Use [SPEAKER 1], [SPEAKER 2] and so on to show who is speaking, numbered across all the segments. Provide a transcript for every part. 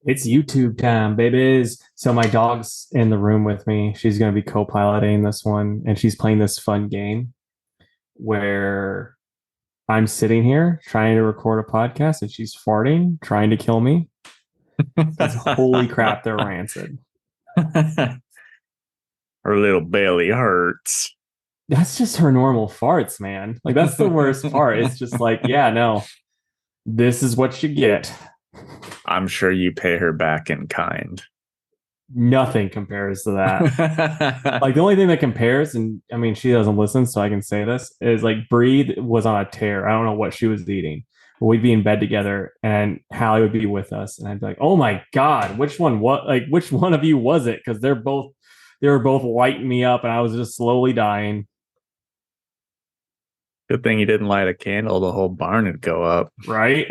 [SPEAKER 1] It's YouTube time, babies. So my dog's in the room with me. She's going to be co-piloting this one, and she's playing this fun game where I'm sitting here trying to record a podcast, and she's farting, trying to kill me. Because holy crap, they're rancid.
[SPEAKER 2] Her little belly hurts.
[SPEAKER 1] That's just her normal farts, man. Like that's the worst part. It's just like, yeah, no, this is what you get.
[SPEAKER 2] I'm sure you pay her back in kind.
[SPEAKER 1] Nothing compares to that. Like the only thing that compares, and I mean, she doesn't listen, so I can say this, is like Breed was on a tear. I don't know what she was eating. We'd be in bed together, and Hallie would be with us, and I'd be like, "Oh my god, which one? What? Like, which one of you was it?" Because they were both lighting me up, and I was just slowly dying.
[SPEAKER 2] Good thing you didn't light a candle, the whole barn would go up.
[SPEAKER 1] Right?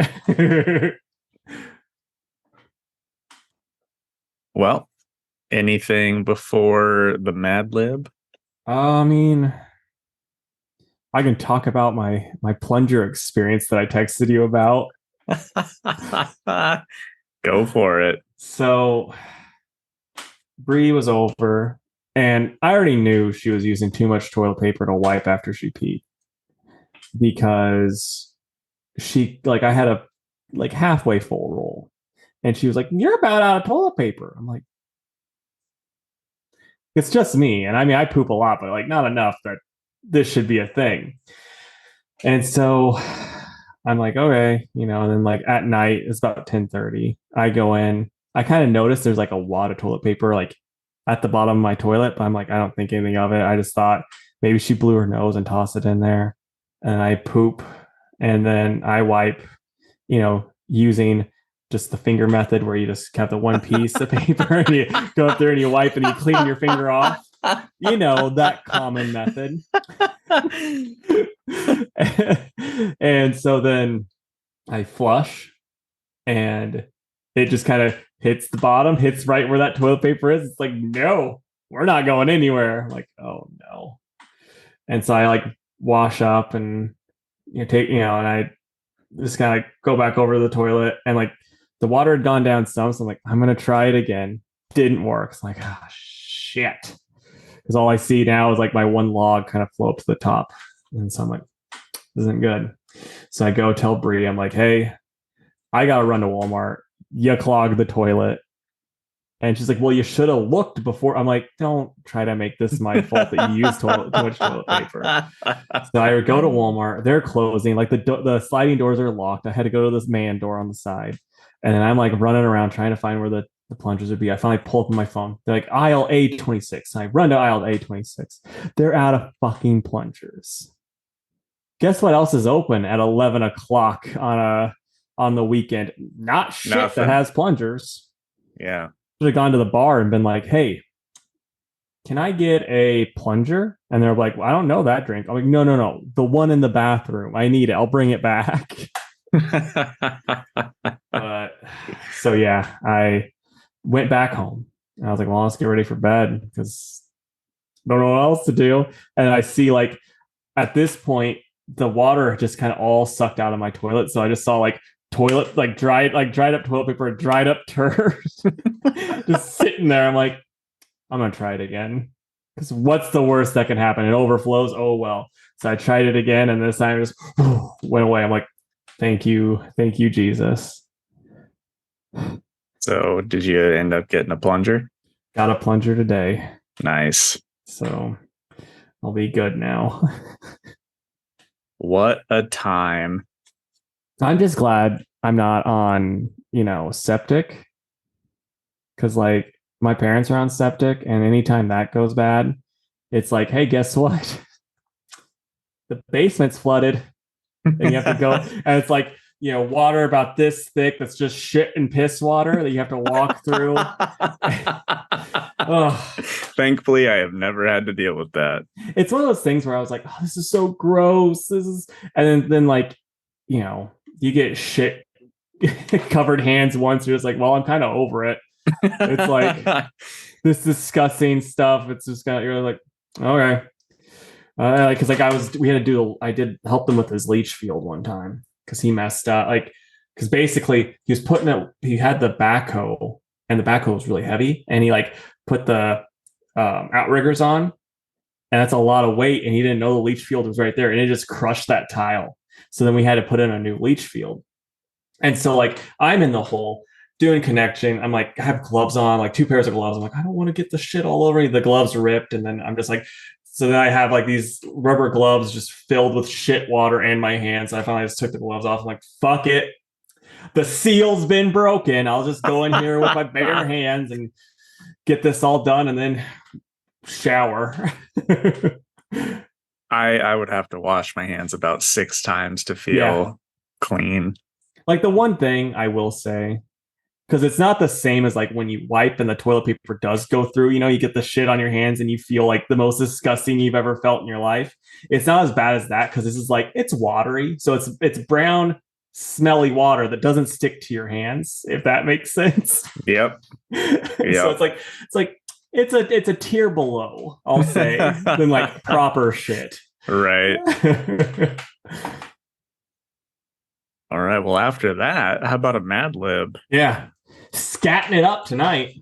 [SPEAKER 2] Well, anything before the Mad Lib?
[SPEAKER 1] I mean, I can talk about my plunger experience that I texted you about.
[SPEAKER 2] Go for it.
[SPEAKER 1] So Bree was over, and I already knew she was using too much toilet paper to wipe after she peed because I had a like halfway full roll, and she was like, "You're about out of toilet paper." I'm like, "It's just me," and I mean, I poop a lot, but like not enough that this should be a thing. And so I'm like, okay, and then like at night, it's about 10:30. I go in. I kind of noticed there's like a wad of toilet paper like at the bottom of my toilet, but I'm like, I don't think anything of it. I just thought maybe she blew her nose and tossed it in there. And I poop and then I wipe, using just the finger method where you just have the one piece of paper and you go up there and you wipe and you clean your finger off. That common method. And so then I flush and it just kind of hits the bottom, hits right where that toilet paper is. It's like, no, we're not going anywhere. I'm like, oh no. And so I like wash up and and I just kind of go back over to the toilet and like the water had gone down some. So I'm like, I'm gonna try it again. Didn't work. It's like, ah, shit. Because all I see now is like my one log kind of float to the top. And so I'm like, this isn't good. So I go tell Bree, I'm like, hey, I gotta run to Walmart. You clogged the toilet. And she's like, well, you should have looked before. I'm like, don't try to make this my fault that you used too much toilet paper. So I go to Walmart. They're closing. Like the sliding doors are locked. I had to go to this man door on the side. And then I'm like running around trying to find where the plungers would be. I finally pull up my phone. They're like, aisle A26. And I run to aisle A26. They're out of fucking plungers. Guess what else is open at 11 o'clock on the weekend? Not shit Nothing. That has plungers.
[SPEAKER 2] Yeah.
[SPEAKER 1] Should have gone to the bar and been like, hey, can I get a plunger? And they're like, well, I don't know that drink. I'm like, no. The one in the bathroom. I need it. I'll bring it back. But so yeah, I went back home. And I was like, well, let's get ready for bed because I don't know what else to do. And I see like at this point, the water just kind of all sucked out of my toilet. So I just saw like toilet, like dried up toilet paper, dried up turds, just sitting there. I'm like, I'm gonna try it again. Because what's the worst that can happen? It overflows. Oh well. So I tried it again, and this time it just went away. I'm like, thank you, Jesus.
[SPEAKER 2] So did you end up getting a plunger?
[SPEAKER 1] Got a plunger today.
[SPEAKER 2] Nice.
[SPEAKER 1] So I'll be good now.
[SPEAKER 2] What a time.
[SPEAKER 1] I'm just glad I'm not on, septic. Because like my parents are on septic, and anytime that goes bad, it's like, hey, guess what? The basement's flooded. And you have to go, and it's like, water about this thick that's just shit and piss water that you have to walk through.
[SPEAKER 2] Thankfully, I have never had to deal with that.
[SPEAKER 1] It's one of those things where I was like, oh, this is so gross. And then like, you get shit covered hands once. You're just like, well, I'm kind of over it. It's like this disgusting stuff. It's just kind of, you're like, okay. Because I did help them with his leach field one time because he messed up. Like, because basically he was putting it. He had the backhoe, and the backhoe was really heavy, and he like put the outriggers on, and that's a lot of weight, and he didn't know the leach field was right there, and it just crushed that tile. So then we had to put in a new leach field. And so like I'm in the hole doing connection. I'm like, I have gloves on, like two pairs of gloves. I'm like, I don't want to get the shit all over me. The gloves ripped. And then I'm just like, so then I have like these rubber gloves just filled with shit water and my hands. I finally just took the gloves off. I'm like, fuck it. The seal's been broken. I'll just go in here with my bare hands and get this all done and then shower.
[SPEAKER 2] I would have to wash my hands about 6 times to feel
[SPEAKER 1] Yeah.
[SPEAKER 2] clean.
[SPEAKER 1] Like the one thing I will say, because it's not the same as like when you wipe and the toilet paper does go through, you get the shit on your hands and you feel like the most disgusting you've ever felt in your life. It's not as bad as that because this is like it's watery. So it's brown, smelly water that doesn't stick to your hands, if that makes sense.
[SPEAKER 2] Yep.
[SPEAKER 1] So it's a tier below, I'll say, than like proper shit.
[SPEAKER 2] Right. All right. Well, after that, how about a Mad Lib?
[SPEAKER 1] Yeah. Scatting it up tonight.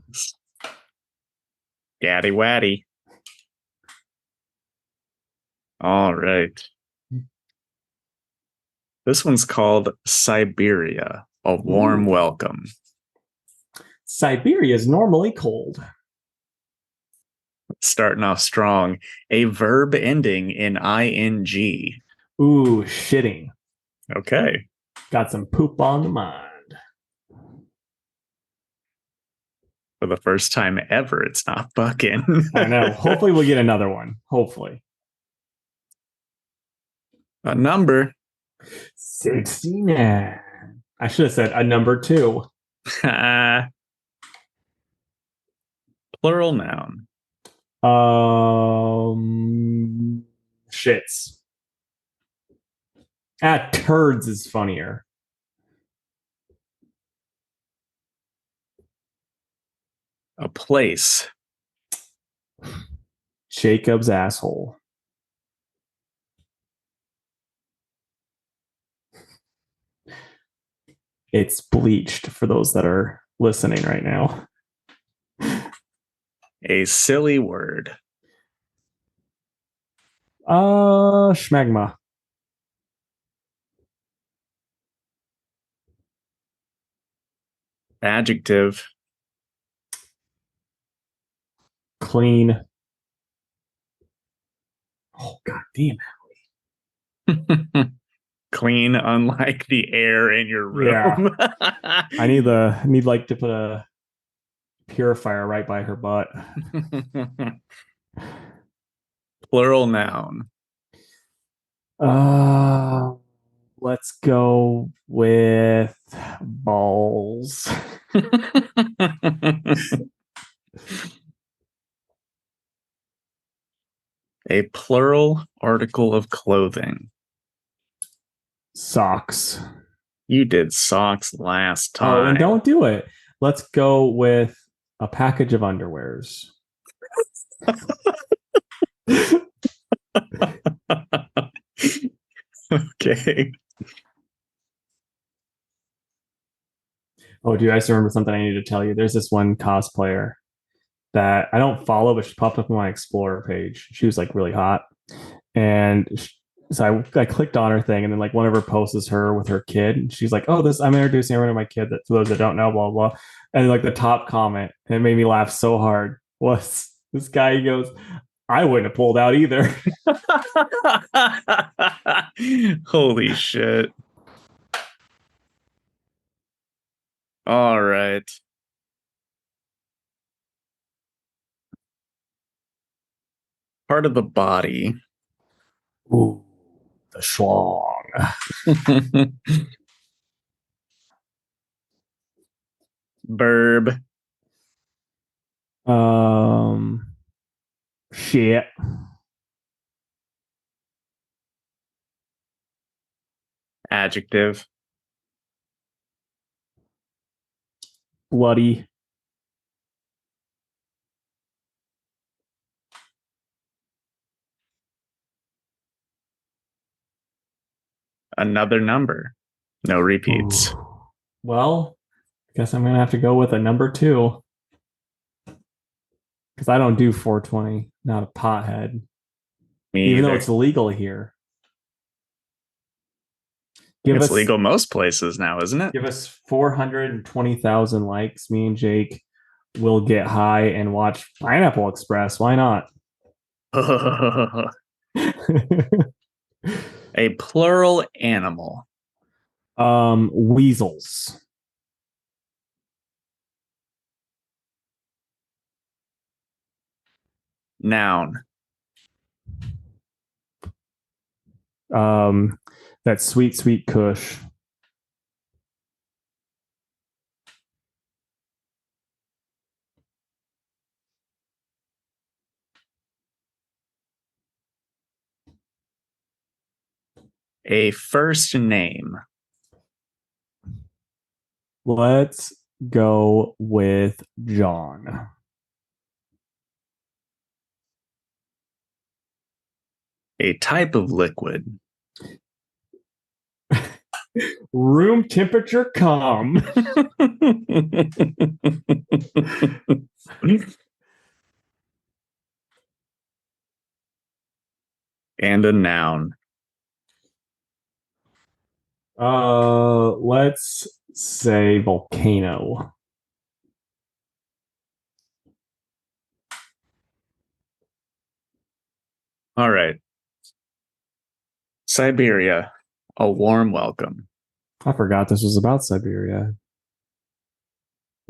[SPEAKER 2] Gaddy waddy. All right. This one's called Siberia, a warm welcome.
[SPEAKER 1] Siberia is normally cold.
[SPEAKER 2] Starting off strong. A verb ending in ing.
[SPEAKER 1] Ooh, shitting.
[SPEAKER 2] Okay.
[SPEAKER 1] Got some poop on the mind.
[SPEAKER 2] For the first time ever, it's not bucking.
[SPEAKER 1] I know. Hopefully we'll get another one. Hopefully.
[SPEAKER 2] A number.
[SPEAKER 1] 69. I should have said a number 2.
[SPEAKER 2] Plural noun.
[SPEAKER 1] Shits. Turds is funnier.
[SPEAKER 2] A place.
[SPEAKER 1] Jacob's asshole. It's bleached for those that are listening right now.
[SPEAKER 2] A silly word.
[SPEAKER 1] Schmegma.
[SPEAKER 2] Adjective.
[SPEAKER 1] Clean. Oh, god damn.
[SPEAKER 2] Clean, unlike the air in your room.
[SPEAKER 1] Yeah. I need like to put a purifier right by her butt.
[SPEAKER 2] Plural noun.
[SPEAKER 1] Let's go with balls.
[SPEAKER 2] A plural article of clothing.
[SPEAKER 1] Socks.
[SPEAKER 2] You did socks last time.
[SPEAKER 1] Oh, and don't do it. Let's go with a package of underwears.
[SPEAKER 2] Okay.
[SPEAKER 1] Oh, dude, I just remember something I need to tell you. There's this one cosplayer that I don't follow, but she popped up on my Explorer page. She was like really hot. And so I clicked on her thing, and then like one of her posts is her with her kid. And she's like, "Oh, I'm introducing everyone to my kid. That for those that don't know, blah blah." And like the top comment, and it made me laugh so hard. Was this guy? He goes, "I wouldn't have pulled out either."
[SPEAKER 2] Holy shit! All right. Part of the body.
[SPEAKER 1] Ooh, the schlong.
[SPEAKER 2] Verb.
[SPEAKER 1] Shit.
[SPEAKER 2] Adjective.
[SPEAKER 1] Bloody.
[SPEAKER 2] Another number. No repeats.
[SPEAKER 1] Ooh. Well, I guess I'm gonna have to go with a number two because I don't do 420. Not a pothead,
[SPEAKER 2] Me
[SPEAKER 1] even though
[SPEAKER 2] either.
[SPEAKER 1] it's illegal here. Give
[SPEAKER 2] It's
[SPEAKER 1] us
[SPEAKER 2] legal most places now, isn't it?
[SPEAKER 1] give us 420,000 likes. Me and Jake will get high and watch Pineapple Express. Why not?
[SPEAKER 2] A plural animal.
[SPEAKER 1] Weasels.
[SPEAKER 2] Noun.
[SPEAKER 1] Um, that sweet, sweet Kush.
[SPEAKER 2] A first name.
[SPEAKER 1] Let's go with John.
[SPEAKER 2] A type of liquid.
[SPEAKER 1] Room temperature calm.
[SPEAKER 2] And a noun.
[SPEAKER 1] Let's say volcano.
[SPEAKER 2] All right. Siberia. A warm welcome.
[SPEAKER 1] I forgot this was about Siberia.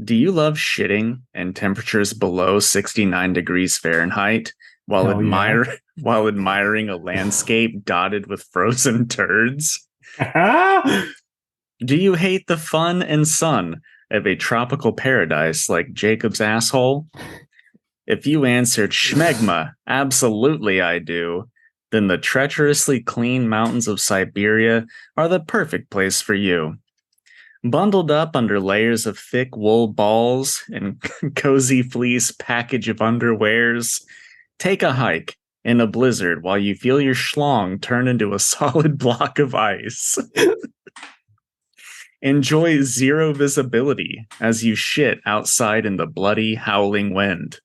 [SPEAKER 2] Do you love shitting in temperatures below 69 degrees Fahrenheit while
[SPEAKER 1] Hell yeah.
[SPEAKER 2] while admiring a landscape dotted with frozen turds? Do you hate the fun and sun of a tropical paradise like Jacob's asshole? If you answered schmegma, absolutely I do, then the treacherously clean mountains of Siberia are the perfect place for you. Bundled up under layers of thick wool balls and cozy fleece package of underwears, take a hike in a blizzard while you feel your schlong turn into a solid block of ice. Enjoy zero visibility as you shit outside in the bloody, howling wind.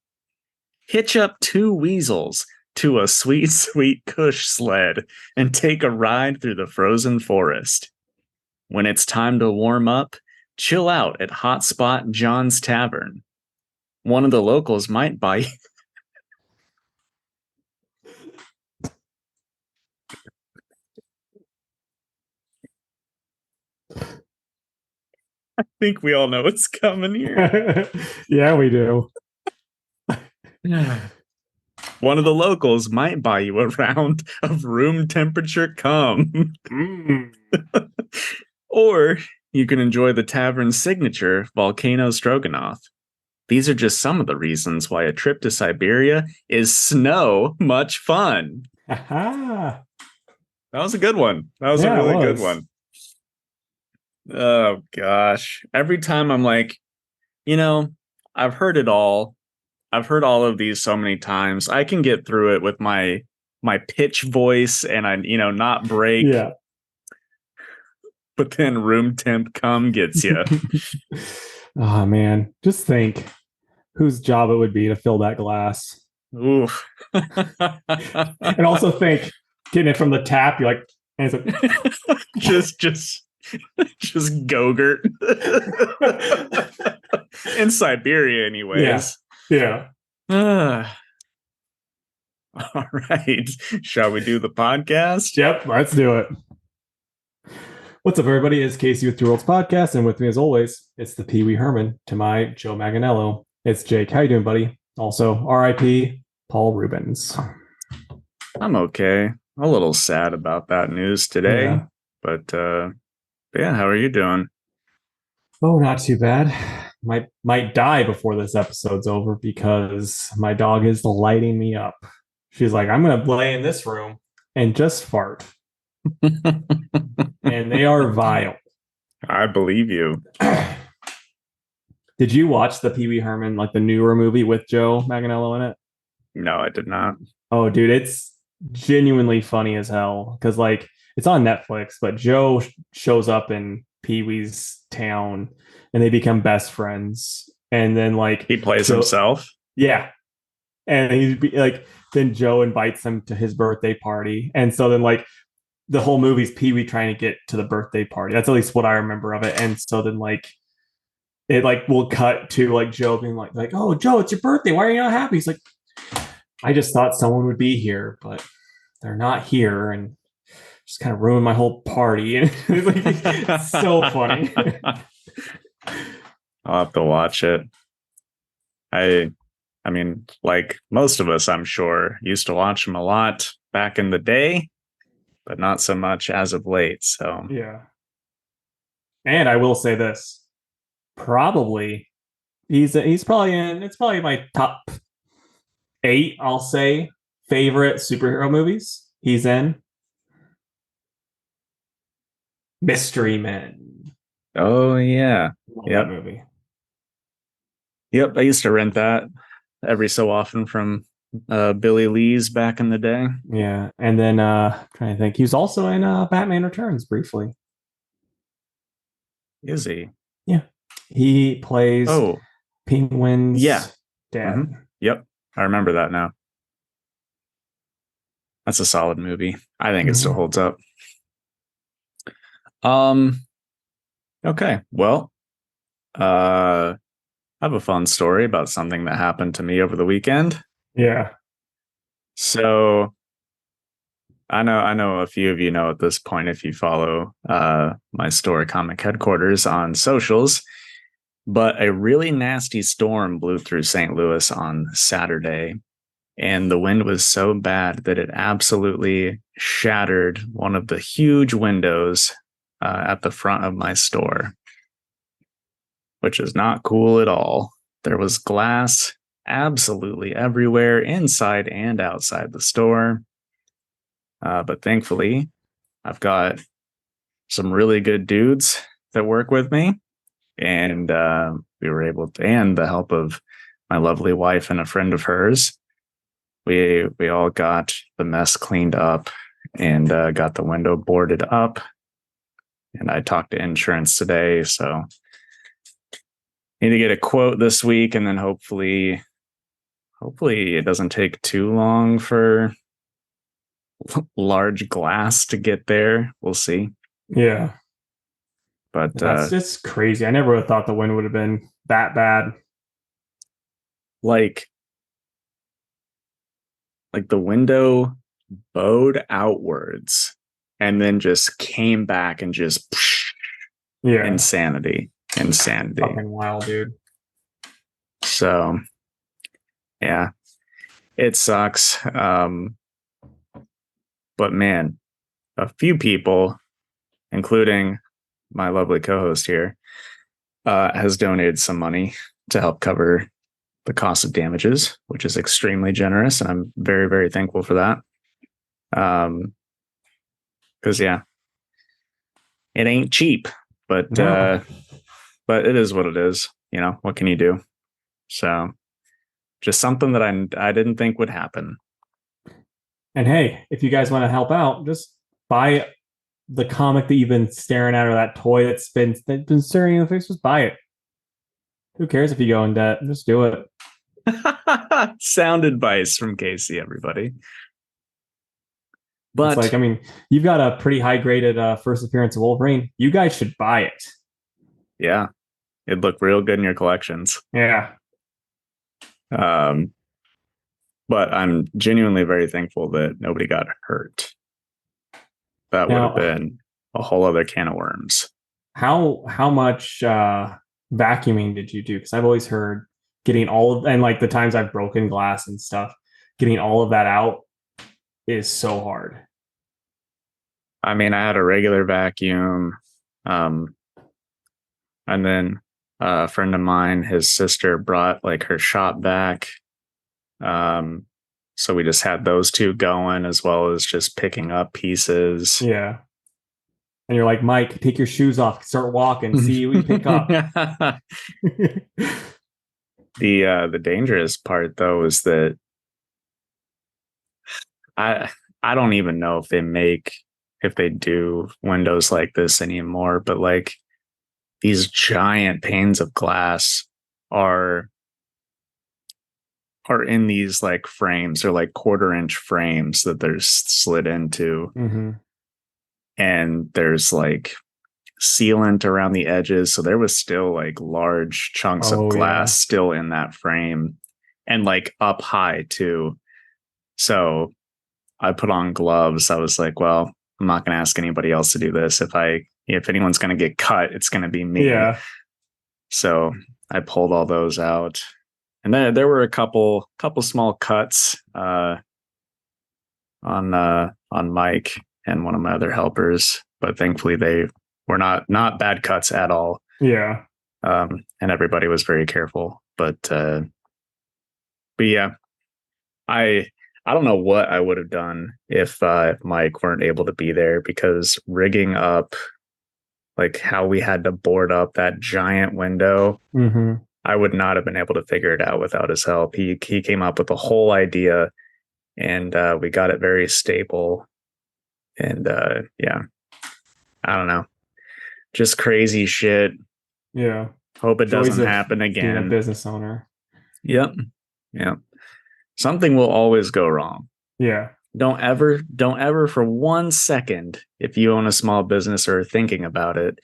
[SPEAKER 2] Hitch up two weasels to a sweet, sweet Kush sled and take a ride through the frozen forest. When it's time to warm up, chill out at Hotspot John's Tavern. One of the locals might buy you. I think we all know what's coming here.
[SPEAKER 1] Yeah, we do.
[SPEAKER 2] One of the locals might buy you a round of room temperature cum.
[SPEAKER 1] Mm.
[SPEAKER 2] Or you can enjoy the tavern's signature volcano stroganoff. These are just some of the reasons why a trip to Siberia is so much fun.
[SPEAKER 1] Aha.
[SPEAKER 2] That was a good one. That was a really good one. Oh gosh. Every time I'm like, I've heard it all. I've heard all of these so many times. I can get through it with my pitch voice and I, not break.
[SPEAKER 1] Yeah.
[SPEAKER 2] But then room temp cum gets you.
[SPEAKER 1] Oh man, just think whose job it would be to fill that glass.
[SPEAKER 2] Oof.
[SPEAKER 1] And also think getting it from the tap, you're like, and it's like
[SPEAKER 2] just Gogurt. In Siberia, anyways.
[SPEAKER 1] Yeah.
[SPEAKER 2] All right. Shall we do the podcast?
[SPEAKER 1] Yep, let's do it. What's up, everybody? It's Casey with Two Worlds Podcast, and with me, as always, it's the Pee Wee Herman to my Joe Manganiello. It's Jake. How you doing, buddy? Also, R.I.P. Paul Rubens.
[SPEAKER 2] I'm okay. A little sad about that news today, but yeah, how are you doing?
[SPEAKER 1] Oh, not too bad. Might die before this episode's over because my dog is lighting me up. She's like, I'm gonna lay in this room and just fart. And they are vile.
[SPEAKER 2] I believe you.
[SPEAKER 1] Did you watch the Pee Wee Herman, like the newer movie with Joe Manganiello in it?
[SPEAKER 2] No, I did not.
[SPEAKER 1] Oh, dude, it's genuinely funny as hell because like it's on Netflix, but Joe shows up in Pee-wee's town, and they become best friends. And then like
[SPEAKER 2] He plays
[SPEAKER 1] Joe,
[SPEAKER 2] himself.
[SPEAKER 1] yeah, and he'd be like, then Joe invites him to his birthday party, and so then like the whole movie's Pee-wee trying to get to the birthday party. That's at least what I remember of it. And so then like it like will cut to like Joe being like, oh Joe, it's your birthday. Why are you not happy? He's like, I just thought someone would be here, but they're not here, and just kind of ruined my whole party. And it's like it's so funny.
[SPEAKER 2] I'll have to watch it. I mean, like most of us, I'm sure, used to watch them a lot back in the day, but not so much as of late. So
[SPEAKER 1] Yeah. And I will say this. Probably he's probably in it's probably my top 8, I'll say, favorite superhero movies. He's in Mystery Men.
[SPEAKER 2] oh yeah.
[SPEAKER 1] Love that
[SPEAKER 2] Yep.
[SPEAKER 1] movie.
[SPEAKER 2] Yep. I used to rent that every so often from Billy Lee's back in the day.
[SPEAKER 1] Yeah. And then I'm trying to think. He was also in Batman Returns briefly.
[SPEAKER 2] Is he?
[SPEAKER 1] Yeah. He plays
[SPEAKER 2] Oh, yeah.
[SPEAKER 1] Penguin's dad.
[SPEAKER 2] Yep. I remember that now. That's a solid movie. I think it still
[SPEAKER 1] Mhm.
[SPEAKER 2] holds up. Um, okay. Well, I have a fun story about something that happened to me over the weekend.
[SPEAKER 1] Yeah.
[SPEAKER 2] So I know a few of you know at this point if you follow my store Comic Headquarters on socials, but a really nasty storm blew through St. Louis on Saturday, and the wind was so bad that it absolutely shattered one of the huge windows at the front of my store, which is not cool at all. There was glass absolutely everywhere, inside and outside the store. But thankfully, I've got some really good dudes that work with me, and we were able to, and the help of my lovely wife and a friend of hers, we all got the mess cleaned up and got the window boarded up. And I talked to insurance today, so need to get a quote this week, and then hopefully it doesn't take too long for large glass to get there. We'll see.
[SPEAKER 1] Yeah.
[SPEAKER 2] But
[SPEAKER 1] That's just crazy. I never would have thought the wind would have been that bad.
[SPEAKER 2] like the window bowed outwards and then just came back and just
[SPEAKER 1] Yeah.
[SPEAKER 2] insanity.
[SPEAKER 1] Fucking wild, dude.
[SPEAKER 2] So yeah, it sucks. But man, a few people, including my lovely co-host here, has donated some money to help cover the cost of damages, which is extremely generous, and I'm very, very thankful for that. Because yeah, it ain't cheap, but
[SPEAKER 1] No.
[SPEAKER 2] but it is what it is. You know, what can you do? So just something that I didn't think would happen.
[SPEAKER 1] And hey, if you guys want to help out, just buy the comic that you've been staring at, or that toy that's been staring you in the face. Just buy it. Who cares if you go in debt? Just do it.
[SPEAKER 2] Sound advice from Casey, everybody. But
[SPEAKER 1] It's like, I mean, you've got a pretty high graded first appearance of Wolverine. You guys should buy it.
[SPEAKER 2] yeah, it'd look real good in your collections.
[SPEAKER 1] Yeah.
[SPEAKER 2] But I'm genuinely very thankful that nobody got hurt. That would have been a whole other can of worms.
[SPEAKER 1] How much vacuuming did you do? Because I've always heard getting all of, and like the times I've broken glass and stuff, getting all of that out is so hard.
[SPEAKER 2] I mean, I had a regular vacuum, and then a friend of mine, his sister brought like her shop vac. So we just had those two going, as well as just picking up pieces.
[SPEAKER 1] Yeah. And you're like, Mike, take your shoes off, start walking, see what you pick up.
[SPEAKER 2] The dangerous part though is that I don't even know if they do windows like this anymore, but like these giant panes of glass are in these like frames or like 1/4-inch frames that they're slid into.
[SPEAKER 1] Mm-hmm.
[SPEAKER 2] And there's like sealant around the edges. So there was still like large chunks of glass still in that frame and like up high too. So I put on gloves. I was like, well, I'm not going to ask anybody else to do this. If anyone's going to get cut, it's going to be me.
[SPEAKER 1] Yeah.
[SPEAKER 2] So I pulled all those out. And then there were a couple small cuts on Mike and one of my other helpers, but thankfully they were not bad cuts at all.
[SPEAKER 1] Yeah.
[SPEAKER 2] And everybody was very careful. But yeah, I don't know what I would have done if Mike weren't able to be there, because rigging up like how we had to board up that giant window.
[SPEAKER 1] Mm-hmm.
[SPEAKER 2] I would not have been able to figure it out without his help. He came up with the whole idea, and we got it very stable. And yeah, I don't know, just crazy shit.
[SPEAKER 1] Yeah.
[SPEAKER 2] Hope it doesn't happen again.
[SPEAKER 1] Being a business owner.
[SPEAKER 2] Yep. Something will always go wrong.
[SPEAKER 1] Yeah.
[SPEAKER 2] Don't ever for 1 second, if you own a small business or are thinking about it,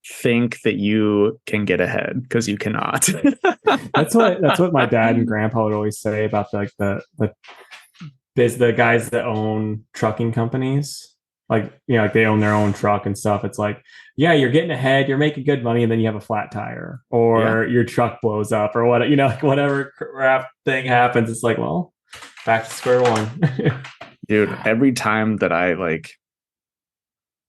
[SPEAKER 2] think that you can get ahead, because you cannot.
[SPEAKER 1] That's what my dad and grandpa would always say about the guys that own trucking companies. Like, like they own their own truck and stuff. It's like, yeah, you're getting ahead, you're making good money, and then you have a flat tire or your truck blows up or what, like whatever crap thing happens. It's like, well, back to square one.
[SPEAKER 2] Dude, every time that I like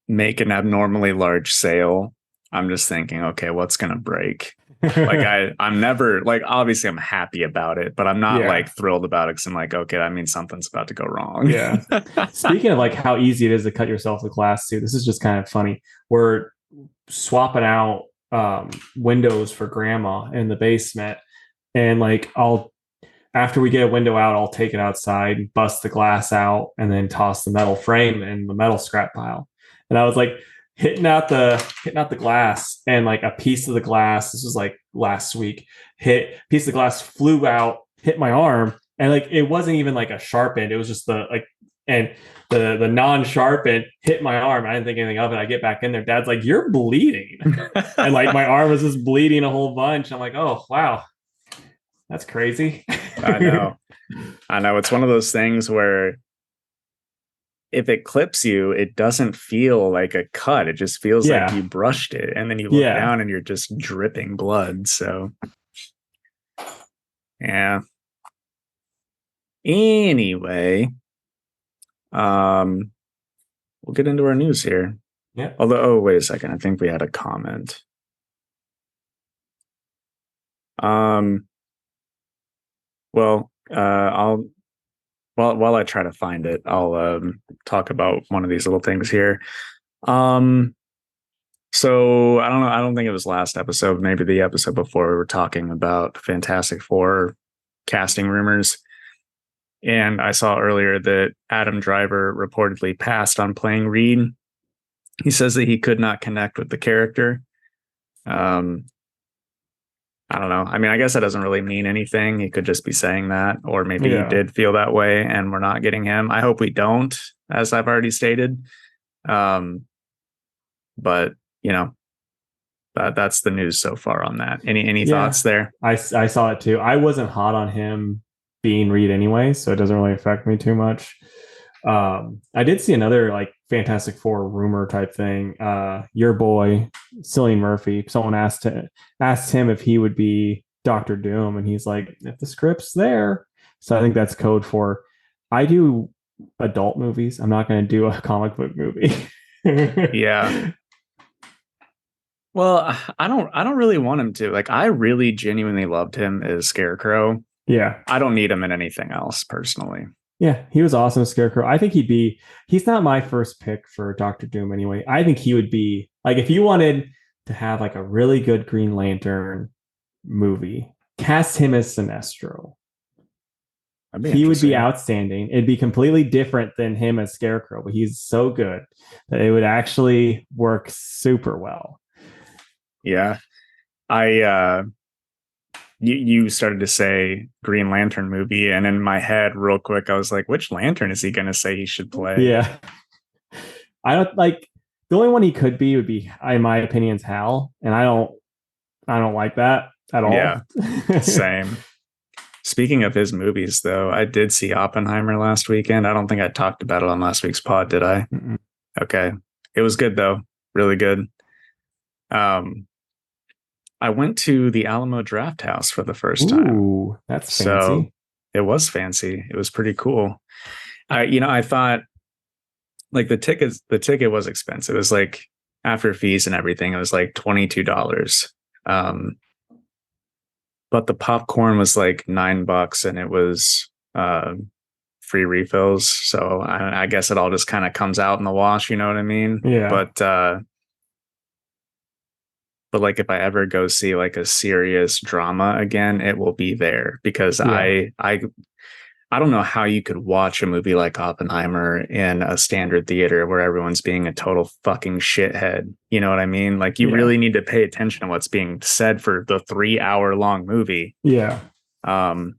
[SPEAKER 2] make an abnormally large sale, I'm just thinking, okay, what's going to break? Like I'm never like, obviously I'm happy about it, but I'm not like thrilled about it, because I'm like, okay, that means something's about to go wrong.
[SPEAKER 1] Yeah. Speaking of like how easy it is to cut yourself with glass too, this is just kind of funny. We're swapping out windows for grandma in the basement, and like after we get a window out, I'll take it outside, bust the glass out, and then toss the metal frame in the metal scrap pile. And I was like hitting out the glass, and like a piece of the glass, this was like last week, piece of the glass flew out, hit my arm, and like it wasn't even like a sharp end, it was just the non-sharp end hit my arm. I didn't think anything of it. I get back in there, Dad's like, you're bleeding. And like my arm was just bleeding a whole bunch. I'm like, oh wow, that's crazy.
[SPEAKER 2] I know. It's one of those things where if it clips you, it doesn't feel like a cut. It just feels like you brushed it, and then you look down and you're just dripping blood. So yeah. Anyway, we'll get into our news here.
[SPEAKER 1] Yeah.
[SPEAKER 2] Although, wait a second. I think we had a comment. Well, while I try to find it, I'll talk about one of these little things here. So I don't know. I don't think it was last episode, maybe the episode before, we were talking about Fantastic Four casting rumors. And I saw earlier that Adam Driver reportedly passed on playing Reed. He says that he could not connect with the character. I don't know. I mean, I guess that doesn't really mean anything. He could just be saying that, or maybe he did feel that way and we're not getting him. I hope we don't, as I've already stated. But that's the news so far on that. Any thoughts there?
[SPEAKER 1] I saw it too. I wasn't hot on him being Reed anyway, so it doesn't really affect me too much. I did see another like Fantastic Four rumor type thing. Your boy Cillian Murphy, someone asked him if he would be Doctor Doom, and he's like, if the script's there. So I think that's code for, I do adult movies, I'm not going to do a comic book movie.
[SPEAKER 2] Yeah. Well, I don't really want him to. Like, I really genuinely loved him as Scarecrow.
[SPEAKER 1] Yeah.
[SPEAKER 2] I don't need him in anything else personally.
[SPEAKER 1] Yeah, he was awesome as Scarecrow. I think he's not my first pick for Doctor Doom anyway. I think he would be, like, if you wanted to have like a really good Green Lantern movie, cast him as Sinestro. He would be outstanding. It'd be completely different than him as Scarecrow, but he's so good that it would actually work super well.
[SPEAKER 2] Yeah. I you started to say Green Lantern movie, and in my head, real quick, I was like, which lantern is he gonna say he should play?
[SPEAKER 1] Yeah. I don't like the only one he could be would be, in my opinion, is Hal, and I don't like that at
[SPEAKER 2] Yeah,
[SPEAKER 1] all.
[SPEAKER 2] same. Speaking of his movies, though, I did see Oppenheimer last weekend. I don't think I talked about it on last week's pod, did I?
[SPEAKER 1] Mm-mm.
[SPEAKER 2] Okay. It was good though. Really good. Um, I went to the Alamo Draft House for the first time.
[SPEAKER 1] Ooh, that's
[SPEAKER 2] So
[SPEAKER 1] fancy.
[SPEAKER 2] it was fancy. It was pretty cool. I thought like the ticket was expensive. It was like after fees and everything, it was like $22. Um, but the popcorn was like $9 and it was free refills. So I guess it all just kind of comes out in the wash, you know what I mean?
[SPEAKER 1] Yeah.
[SPEAKER 2] But like if I ever go see like a serious drama again, it will be there because
[SPEAKER 1] Yeah.
[SPEAKER 2] I don't know how you could watch a movie like Oppenheimer in a standard theater where everyone's being a total fucking shithead. You know what I mean? Like you
[SPEAKER 1] Yeah.
[SPEAKER 2] really need to pay attention to what's being said for the 3 hour long movie.
[SPEAKER 1] Yeah.
[SPEAKER 2] Um,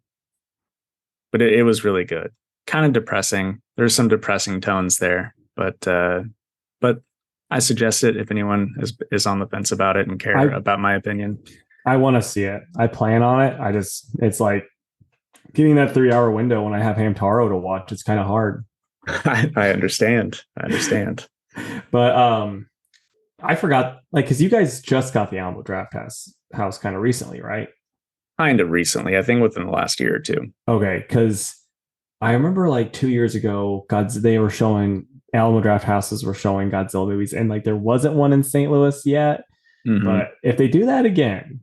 [SPEAKER 2] but it was really good. Kind of depressing. There's some depressing tones there, but I suggest it if anyone is on the fence about it and care
[SPEAKER 1] I
[SPEAKER 2] about my opinion.
[SPEAKER 1] I want to see it. I plan on it. It's like getting that 3 hour window when I have Hamtaro to watch. It's kind of hard.
[SPEAKER 2] I understand. I understand.
[SPEAKER 1] But I forgot, like, because you guys just got the Alamo Draft House kind of recently, right?
[SPEAKER 2] Kind of recently, I think within the last year or two.
[SPEAKER 1] Okay, because I remember like 2 years ago, they were showing Alamo Draft Houses were showing Godzilla movies, and like there wasn't one in St. Louis yet.
[SPEAKER 2] Mm-hmm.
[SPEAKER 1] But if they do that again,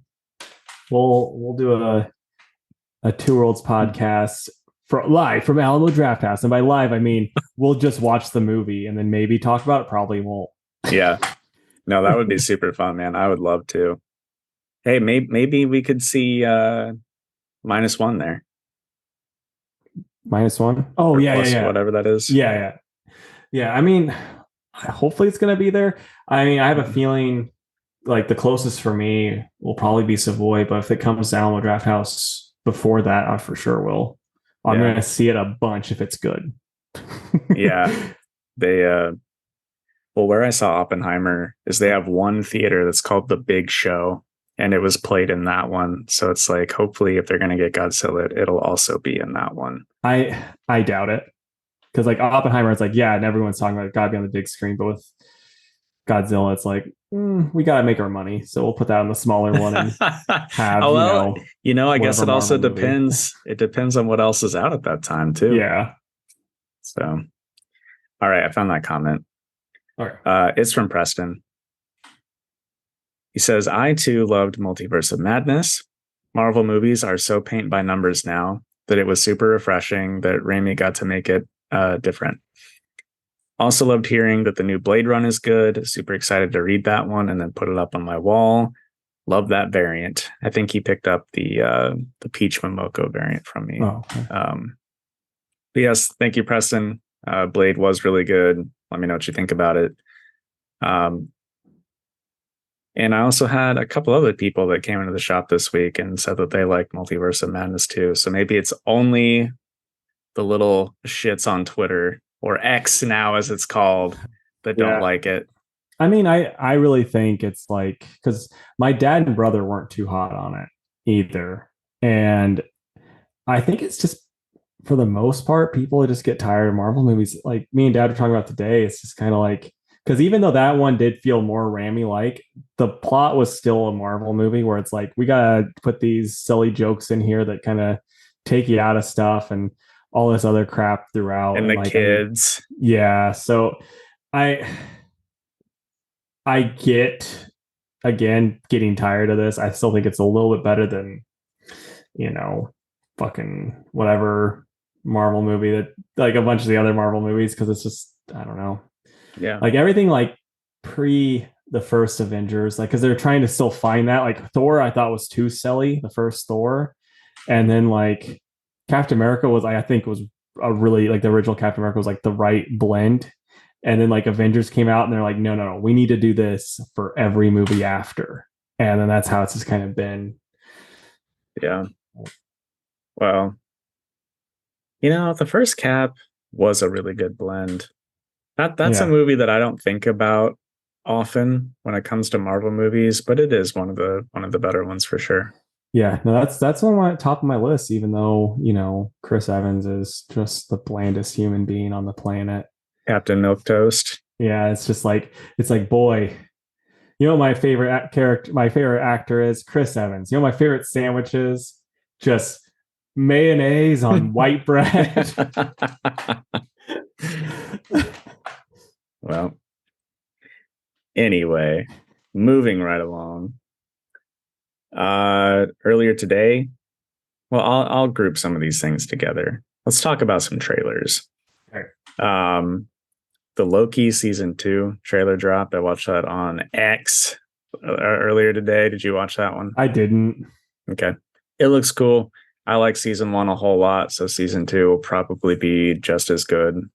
[SPEAKER 1] we'll do a Two Worlds podcast for live from Alamo Draft House, and by live I mean we'll just watch the movie and then maybe talk about it. Probably won't.
[SPEAKER 2] Yeah. No, that would be super fun, man. I would love to. Hey, maybe we could see -1 there
[SPEAKER 1] -1. Oh
[SPEAKER 2] or
[SPEAKER 1] yeah, yeah,
[SPEAKER 2] plus
[SPEAKER 1] yeah,
[SPEAKER 2] whatever that is.
[SPEAKER 1] yeah, yeah, yeah. I mean, hopefully it's gonna be there. I mean, I have a feeling like the closest for me will probably be Savoy, but if it comes to Alamo Draft House before that, I for sure will. I'm
[SPEAKER 2] Yeah.
[SPEAKER 1] gonna see it a bunch if it's good.
[SPEAKER 2] Yeah. They well, where I saw Oppenheimer is they have one theater that's called the Big Show, and it was played in that one. So it's like hopefully if they're gonna get Godzilla, it'll also be in that one.
[SPEAKER 1] I doubt it, because like Oppenheimer, it's like yeah, and everyone's talking about it gotta be on the big screen, but with Godzilla, it's like we gotta make our money, so we'll put that on the smaller one and have
[SPEAKER 2] Oh well, I guess
[SPEAKER 1] whatever
[SPEAKER 2] it also
[SPEAKER 1] Marvel movie.
[SPEAKER 2] depends. It depends on what else is out at that time too.
[SPEAKER 1] Yeah.
[SPEAKER 2] So, all right, I found that comment.
[SPEAKER 1] All right.
[SPEAKER 2] It's from Preston. He says, "I too loved Multiverse of Madness. Marvel movies are so paint by numbers now that it was super refreshing that Raimi got to make it different. Also loved hearing that the new Blade Run is good. Super excited to read that one and then put it up on my wall. Love that variant. I think he picked up the Peach Momoko variant from me.
[SPEAKER 1] Oh, okay.
[SPEAKER 2] But yes, thank you, Preston. Blade was really good. Let me know what you think about it. And I also had a couple other people that came into the shop this week and said that they liked Multiverse of Madness too. So maybe it's only the little shits on Twitter, or X now as it's called, that don't like it.
[SPEAKER 1] I mean, I really think it's like because my dad and brother weren't too hot on it either, and I think it's just for the most part people just get tired of Marvel movies. Like me and Dad were talking about today, it's just kind of like because even though that one did feel more Ramy like, the plot was still a Marvel movie where it's like we gotta put these silly jokes in here that kind of take you out of stuff and all this other crap throughout,
[SPEAKER 2] And the
[SPEAKER 1] like
[SPEAKER 2] kids.
[SPEAKER 1] yeah, so I I get again getting tired of this. I still think it's a little bit better than fucking whatever Marvel movie that like a bunch of the other Marvel movies because it's just I don't know.
[SPEAKER 2] Yeah.
[SPEAKER 1] Like everything like pre the first Avengers, like because they're trying to still find that. Like Thor, I thought was too silly, the first Thor, and then like Captain America was I think was a really like the original Captain America was like the right blend. And then like Avengers came out and they're like, no, we need to do this for every movie after. and then that's how it's just kind of been.
[SPEAKER 2] Yeah. Well, the first Cap was a really good blend. That's a
[SPEAKER 1] Yeah,
[SPEAKER 2] movie that I don't think about often when it comes to Marvel movies, but it is one of the better ones for sure.
[SPEAKER 1] yeah. No, that's on my top of my list. Even though Chris Evans is just the blandest human being on the planet.
[SPEAKER 2] Captain Milquetoast.
[SPEAKER 1] Yeah, it's like boy, my favorite character, my favorite actor is Chris Evans. My favorite sandwiches, just mayonnaise on white bread.
[SPEAKER 2] Well, anyway, moving right along. Earlier today, well, I'll group some of these things together. Let's talk about some trailers.
[SPEAKER 1] Okay.
[SPEAKER 2] The Loki season 2 trailer dropped. I watched that on X earlier today. Did you watch that one?
[SPEAKER 1] I didn't.
[SPEAKER 2] Okay. It looks cool. I like season 1 a whole lot, so season 2 will probably be just as good.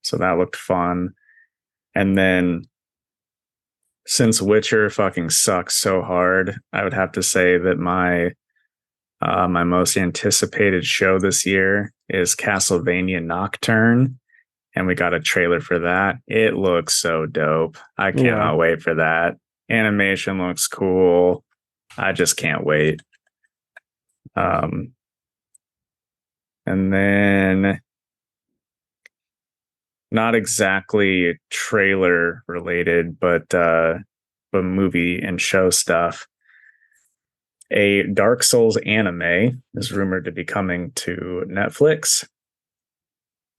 [SPEAKER 2] So that looked fun. And then since Witcher fucking sucks so hard, I would have to say that my most anticipated show this year is Castlevania Nocturne, and we got a trailer for that. It looks so dope. I cannot wait for that. Animation looks cool. I just can't wait. And then not exactly trailer related, but movie and show stuff. A Dark Souls anime is rumored to be coming to Netflix.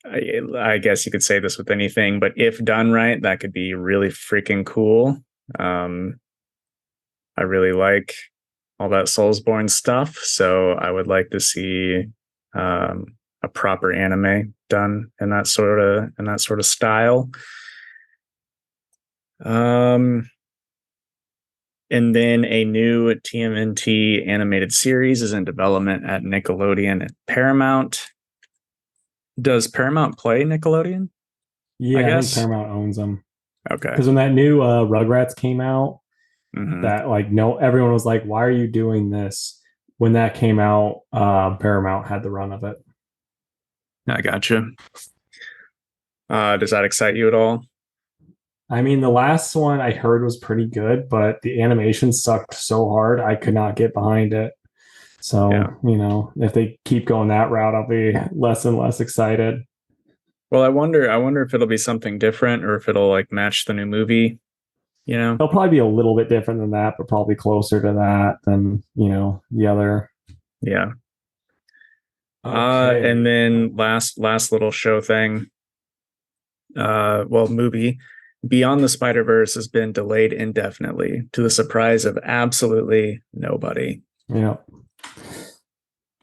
[SPEAKER 2] I guess you could say this with anything, but if done right, that could be really freaking cool. I really like all that Soulsborne stuff, so I would like to see a proper anime done in that sort of style. And then a new TMNT animated series is in development at Nickelodeon and Paramount. Does Paramount play Nickelodeon?
[SPEAKER 1] Yeah, I think
[SPEAKER 2] guess.
[SPEAKER 1] Paramount owns them.
[SPEAKER 2] Okay.
[SPEAKER 1] Because when that new Rugrats came out,
[SPEAKER 2] Mhm.
[SPEAKER 1] that no, everyone was like, "Why are you doing this?" When that came out, Paramount had the run of it.
[SPEAKER 2] I gotcha. Does that excite you at all?
[SPEAKER 1] I mean, the last one I heard was pretty good, but the animation sucked so hard I could not get behind it. So,
[SPEAKER 2] Yeah.
[SPEAKER 1] If they keep going that route, I'll be less and less excited.
[SPEAKER 2] Well, I wonder if it'll be something different or if it'll like match the new movie,
[SPEAKER 1] It'll probably be a little bit different than that, but probably closer to that than, the other.
[SPEAKER 2] Yeah.
[SPEAKER 1] Okay.
[SPEAKER 2] And then last little show thing. Movie. Beyond the Spider-Verse has been delayed indefinitely to the surprise of absolutely nobody.
[SPEAKER 1] Yeah.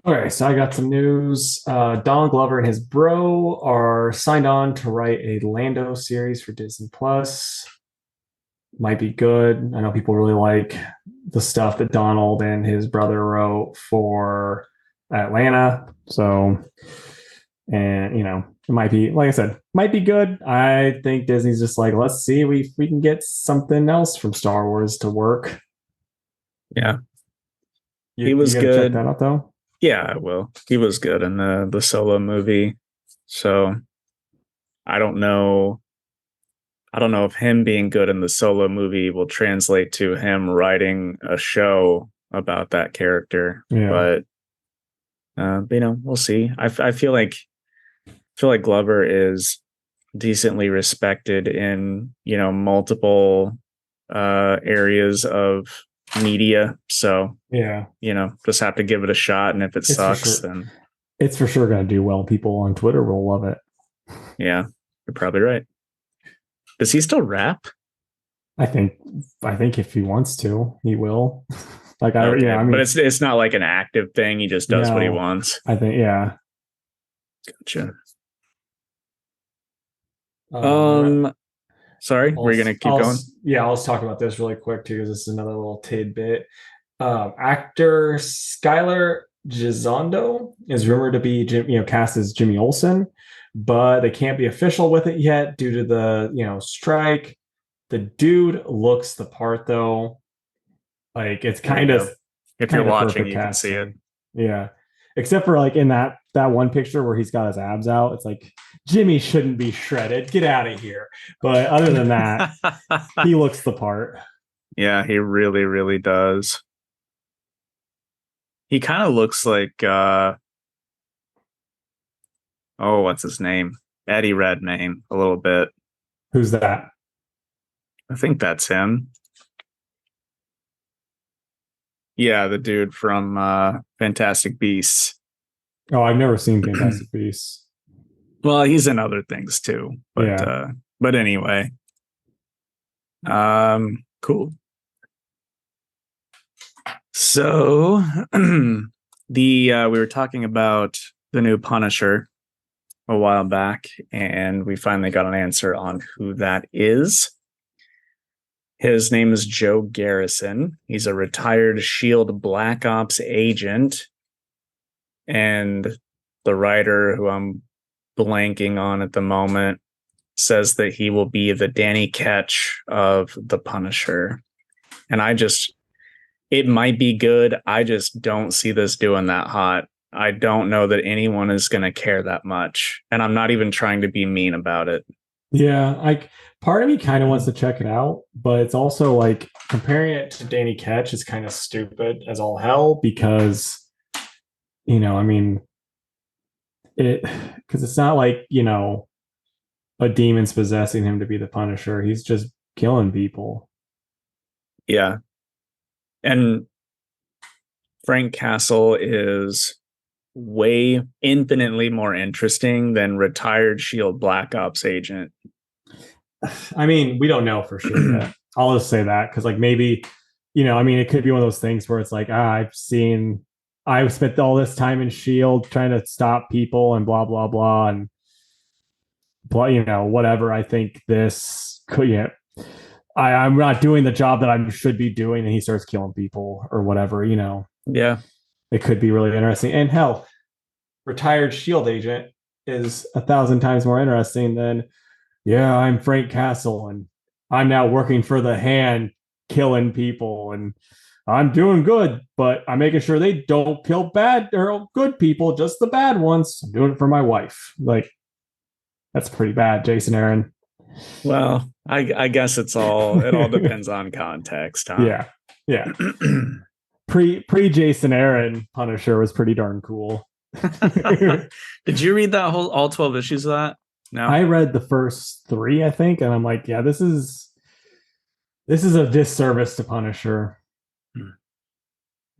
[SPEAKER 1] Okay, so I got some news. Donald Glover and his bro are signed on to write a Lando series for Disney Plus. Might be good. I know people really like the stuff that Donald and his brother wrote for Atlanta. So, and it might be, like I said, might be good. I think Disney's just like, let's see if we can get something else from Star Wars to work.
[SPEAKER 2] Yeah.
[SPEAKER 1] He was good. Check that out though.
[SPEAKER 2] Yeah, I will. He was good in the Solo movie. So I don't know if him being good in the Solo movie will translate to him writing a show about that character.
[SPEAKER 1] Yeah.
[SPEAKER 2] But we'll see. I feel like Glover is decently respected in multiple areas of media. So
[SPEAKER 1] yeah,
[SPEAKER 2] just have to give it a shot, and if it sucks,
[SPEAKER 1] then it's for sure going to do well. People on Twitter will love it.
[SPEAKER 2] Yeah, you're probably right. Does he still rap?
[SPEAKER 1] I think if he wants to, he will.
[SPEAKER 2] But it's not like an active thing. He just does what he wants.
[SPEAKER 1] I think, yeah.
[SPEAKER 2] Gotcha. Sorry, we're gonna keep going.
[SPEAKER 1] Yeah, I'll just talk about this really quick too, because this is another little tidbit. Actor Skylar Gisondo is rumored to be cast as Jimmy Olsen, but they can't be official with it yet due to the strike. The dude looks the part though. Like it's
[SPEAKER 2] There you
[SPEAKER 1] kind of
[SPEAKER 2] go. If you're
[SPEAKER 1] kind of
[SPEAKER 2] watching,
[SPEAKER 1] perfect
[SPEAKER 2] you can see it.
[SPEAKER 1] casting. Yeah. Except for like in that one picture where he's got his abs out, it's like Jimmy shouldn't be shredded. Get out of here. But other than that, he looks the part.
[SPEAKER 2] Yeah, he really, really does. He kind of looks like oh, what's his name? Eddie Redmayne, a little bit.
[SPEAKER 1] Who's that?
[SPEAKER 2] I think that's him. Yeah, the dude from Fantastic Beasts.
[SPEAKER 1] Oh, I've never seen Fantastic Beasts.
[SPEAKER 2] Well, he's in other things too,
[SPEAKER 1] Yeah.
[SPEAKER 2] but anyway. Cool. So we were talking about the new Punisher a while back, and we finally got an answer on who that is. His name is Joe Garrison. He's a retired SHIELD Black Ops agent, and the writer, who I'm blanking on at the moment, says that he will be the Danny Ketch of the Punisher. And it might be good. I just don't see this doing that hot. I don't know that anyone is going to care that much. And I'm not even trying to be mean about it.
[SPEAKER 1] Yeah, like part of me kind of wants to check it out, but it's also like comparing it to Danny Ketch is kind of stupid as all hell because I mean it because it's not like, a demon's possessing him to be the Punisher. He's just killing people.
[SPEAKER 2] Yeah. And Frank Castle is way infinitely more interesting than retired SHIELD Black Ops agent.
[SPEAKER 1] I mean, we don't know for sure yet. I'll just say that because, like, maybe, I mean, it could be one of those things where it's like, I've spent all this time in Shield trying to stop people and blah blah blah and blah, whatever. I think this could, I'm not doing the job that I should be doing, and he starts killing people or whatever.
[SPEAKER 2] Yeah.
[SPEAKER 1] It could be really interesting. And hell, retired Shield agent is 1,000 times more interesting than, yeah, I'm Frank Castle and I'm now working for the Hand, killing people, and I'm doing good, but I'm making sure they don't kill bad or good people, just the bad ones. I'm doing it for my wife. Like, that's pretty bad, Jason Aaron.
[SPEAKER 2] Well, I guess it all depends on context, huh?
[SPEAKER 1] Yeah. Yeah. Pre Jason Aaron Punisher was pretty darn cool.
[SPEAKER 2] Did you read that all 12 issues of that? No.
[SPEAKER 1] I read the first 3, I think, and I'm like, yeah, this is a disservice to Punisher.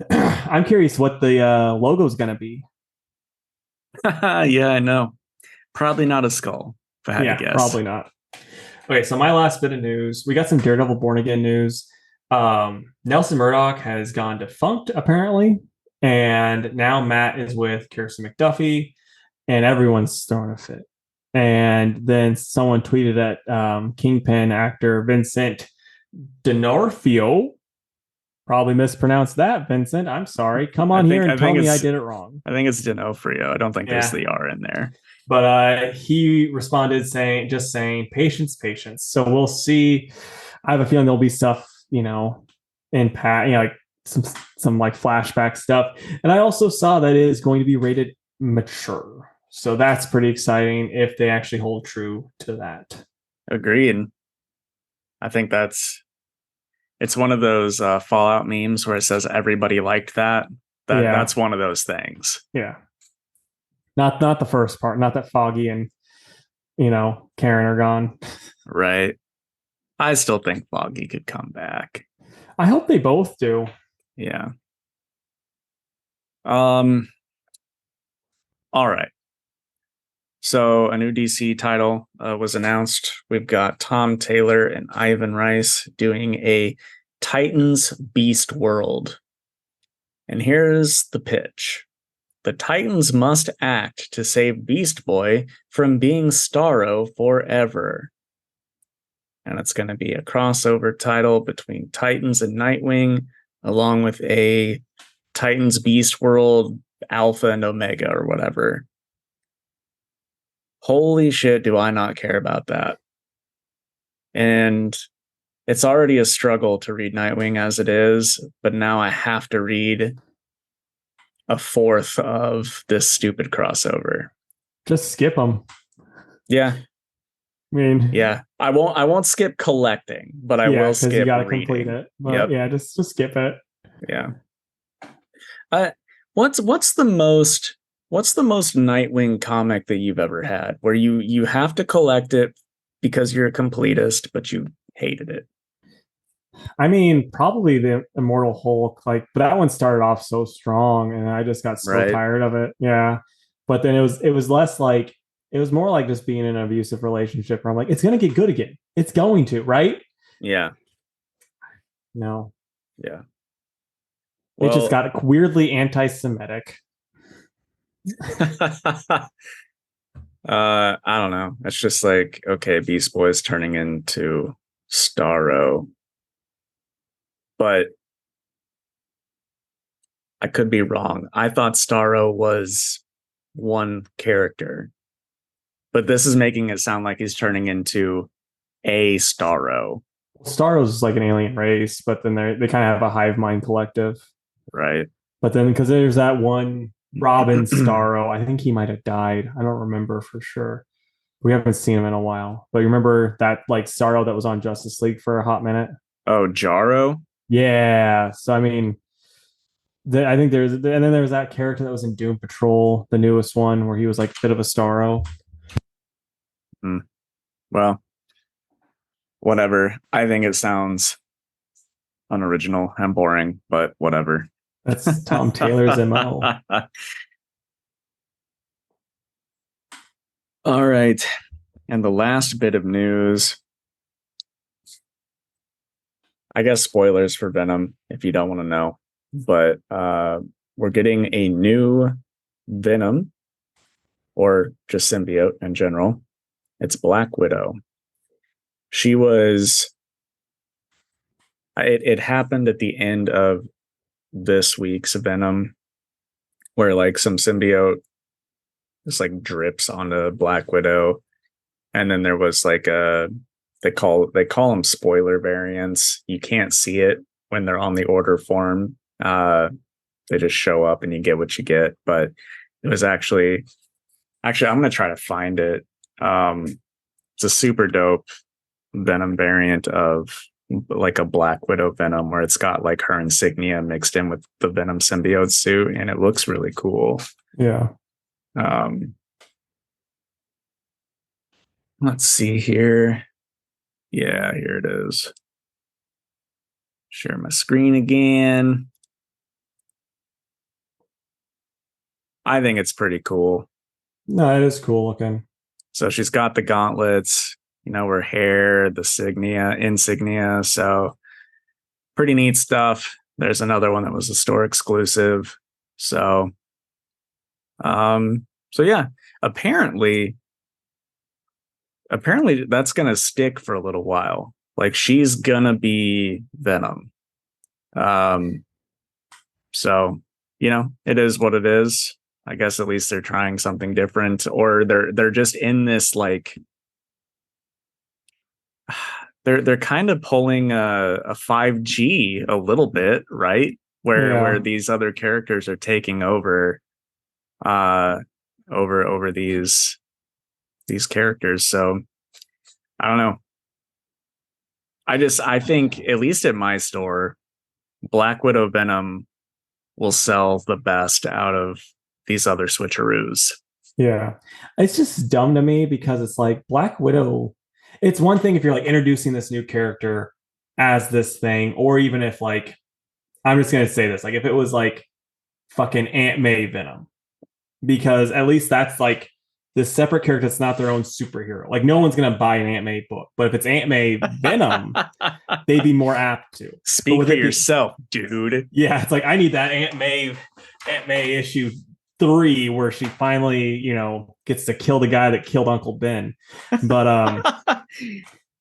[SPEAKER 1] I'm curious what the logo is going to be.
[SPEAKER 2] Yeah, I know. Probably not a skull, if I had to guess.
[SPEAKER 1] Probably not. Okay, so my last bit of news, we got some Daredevil Born Again news. Nelson Murdoch has gone defunct, apparently, and now Matt is with Kirsten McDuffie, and everyone's throwing a fit. And then someone tweeted at Kingpin actor Vincent D'Onofrio. Probably mispronounced that, Vincent. I'm sorry. Come on here and tell me I did it wrong.
[SPEAKER 2] I think it's D'Onofrio. I don't think there's the R in there.
[SPEAKER 1] But he responded saying, patience, patience. So we'll see. I have a feeling there'll be stuff, in like some like flashback stuff. And I also saw that it is going to be rated mature. So that's pretty exciting if they actually hold true to that.
[SPEAKER 2] Agreed. I think it's one of those Fallout memes where it says everybody liked that. That's one of those things.
[SPEAKER 1] Yeah. Not the first part, not that Foggy and Karen are gone.
[SPEAKER 2] Right. I still think Foggy could come back.
[SPEAKER 1] I hope they both do.
[SPEAKER 2] Yeah. All right. So a new DC title was announced. We've got Tom Taylor and Ivan Rice doing a Titans Beast World. And here's the pitch. The Titans must act to save Beast Boy from being Starro forever. And it's going to be a crossover title between Titans and Nightwing, along with a Titans Beast World Alpha and Omega or whatever. Holy shit, do I not care about that. And it's already a struggle to read Nightwing as it is, but now I have to read a fourth of this stupid crossover.
[SPEAKER 1] Just skip them.
[SPEAKER 2] Yeah.
[SPEAKER 1] I mean,
[SPEAKER 2] yeah. I won't skip collecting, but I will skip
[SPEAKER 1] you got to
[SPEAKER 2] reading.
[SPEAKER 1] complete it. But
[SPEAKER 2] yep.
[SPEAKER 1] just skip it.
[SPEAKER 2] Yeah. What's the most Nightwing comic that you've ever had where you have to collect it because you're a completist, but you hated it?
[SPEAKER 1] I mean, probably the Immortal Hulk, like, but that one started off so strong, and I just got so tired of it. Yeah, but then it was less like it was more like just being in an abusive relationship where I'm like, it's gonna get good again. It's going to, right?
[SPEAKER 2] Yeah.
[SPEAKER 1] No.
[SPEAKER 2] Yeah.
[SPEAKER 1] Well, it just got weirdly anti-Semitic.
[SPEAKER 2] I don't know. It's just like, okay, Beast Boy's turning into Starro. But I could be wrong. I thought Starro was one character. But this is making it sound like he's turning into a Starro.
[SPEAKER 1] Starro's like an alien race, but then they kind of have a hive mind collective.
[SPEAKER 2] Right.
[SPEAKER 1] But then because there's that one Robin Starro, I think he might have died. I don't remember for sure. We haven't seen him in a while. But you remember that like Starro that was on Justice League for a hot minute?
[SPEAKER 2] Oh, Jarro?
[SPEAKER 1] Yeah. So I mean, I think and then there was that character that was in Doom Patrol, the newest one, where he was like a bit of a Starro.
[SPEAKER 2] Well, whatever. I think it sounds unoriginal and boring, but whatever.
[SPEAKER 1] That's Tom Taylor's MO.
[SPEAKER 2] All right. And the last bit of news, I guess spoilers for Venom if you don't want to know, but we're getting a new Venom, or just symbiote in general. It's Black Widow. She was, it happened at the end of this week's Venom, where like some symbiote just like drips onto Black Widow, and then there was like they call them spoiler variants. You can't see it when they're on the order form. They just show up and you get what you get. But it was actually I'm gonna try to find it. It's a super dope Venom variant of like a Black Widow Venom, where it's got like her insignia mixed in with the Venom symbiote suit, and it looks really cool.
[SPEAKER 1] Yeah.
[SPEAKER 2] Let's see here. Yeah, here it is. Share my screen again. I think it's pretty cool.
[SPEAKER 1] No, it is cool looking.
[SPEAKER 2] So she's got the gauntlets, her hair, the insignia. So pretty neat stuff. There's another one that was a store exclusive. So, yeah, apparently that's going to stick for a little while. Like, she's going to be Venom. So, it is what it is. I guess at least they're trying something different, or they're just in this like they're kind of pulling a 5G a little bit, right? Where these other characters are taking over over these characters. So I don't know. I think at least at my store, Black Widow Venom will sell the best out of these other switcheroos.
[SPEAKER 1] Yeah. It's just dumb to me because it's like Black Widow. It's one thing if you're like introducing this new character as this thing, or even if like, I'm just going to say this, like if it was like fucking Aunt May Venom, because at least that's like this separate character that's not their own superhero. Like no one's going to buy an Aunt May book, but if it's Aunt May Venom, they'd be more apt to.
[SPEAKER 2] Speak for yourself, dude.
[SPEAKER 1] Yeah, it's like I need that Aunt May issue 3 where she finally, gets to kill the guy that killed Uncle Ben. But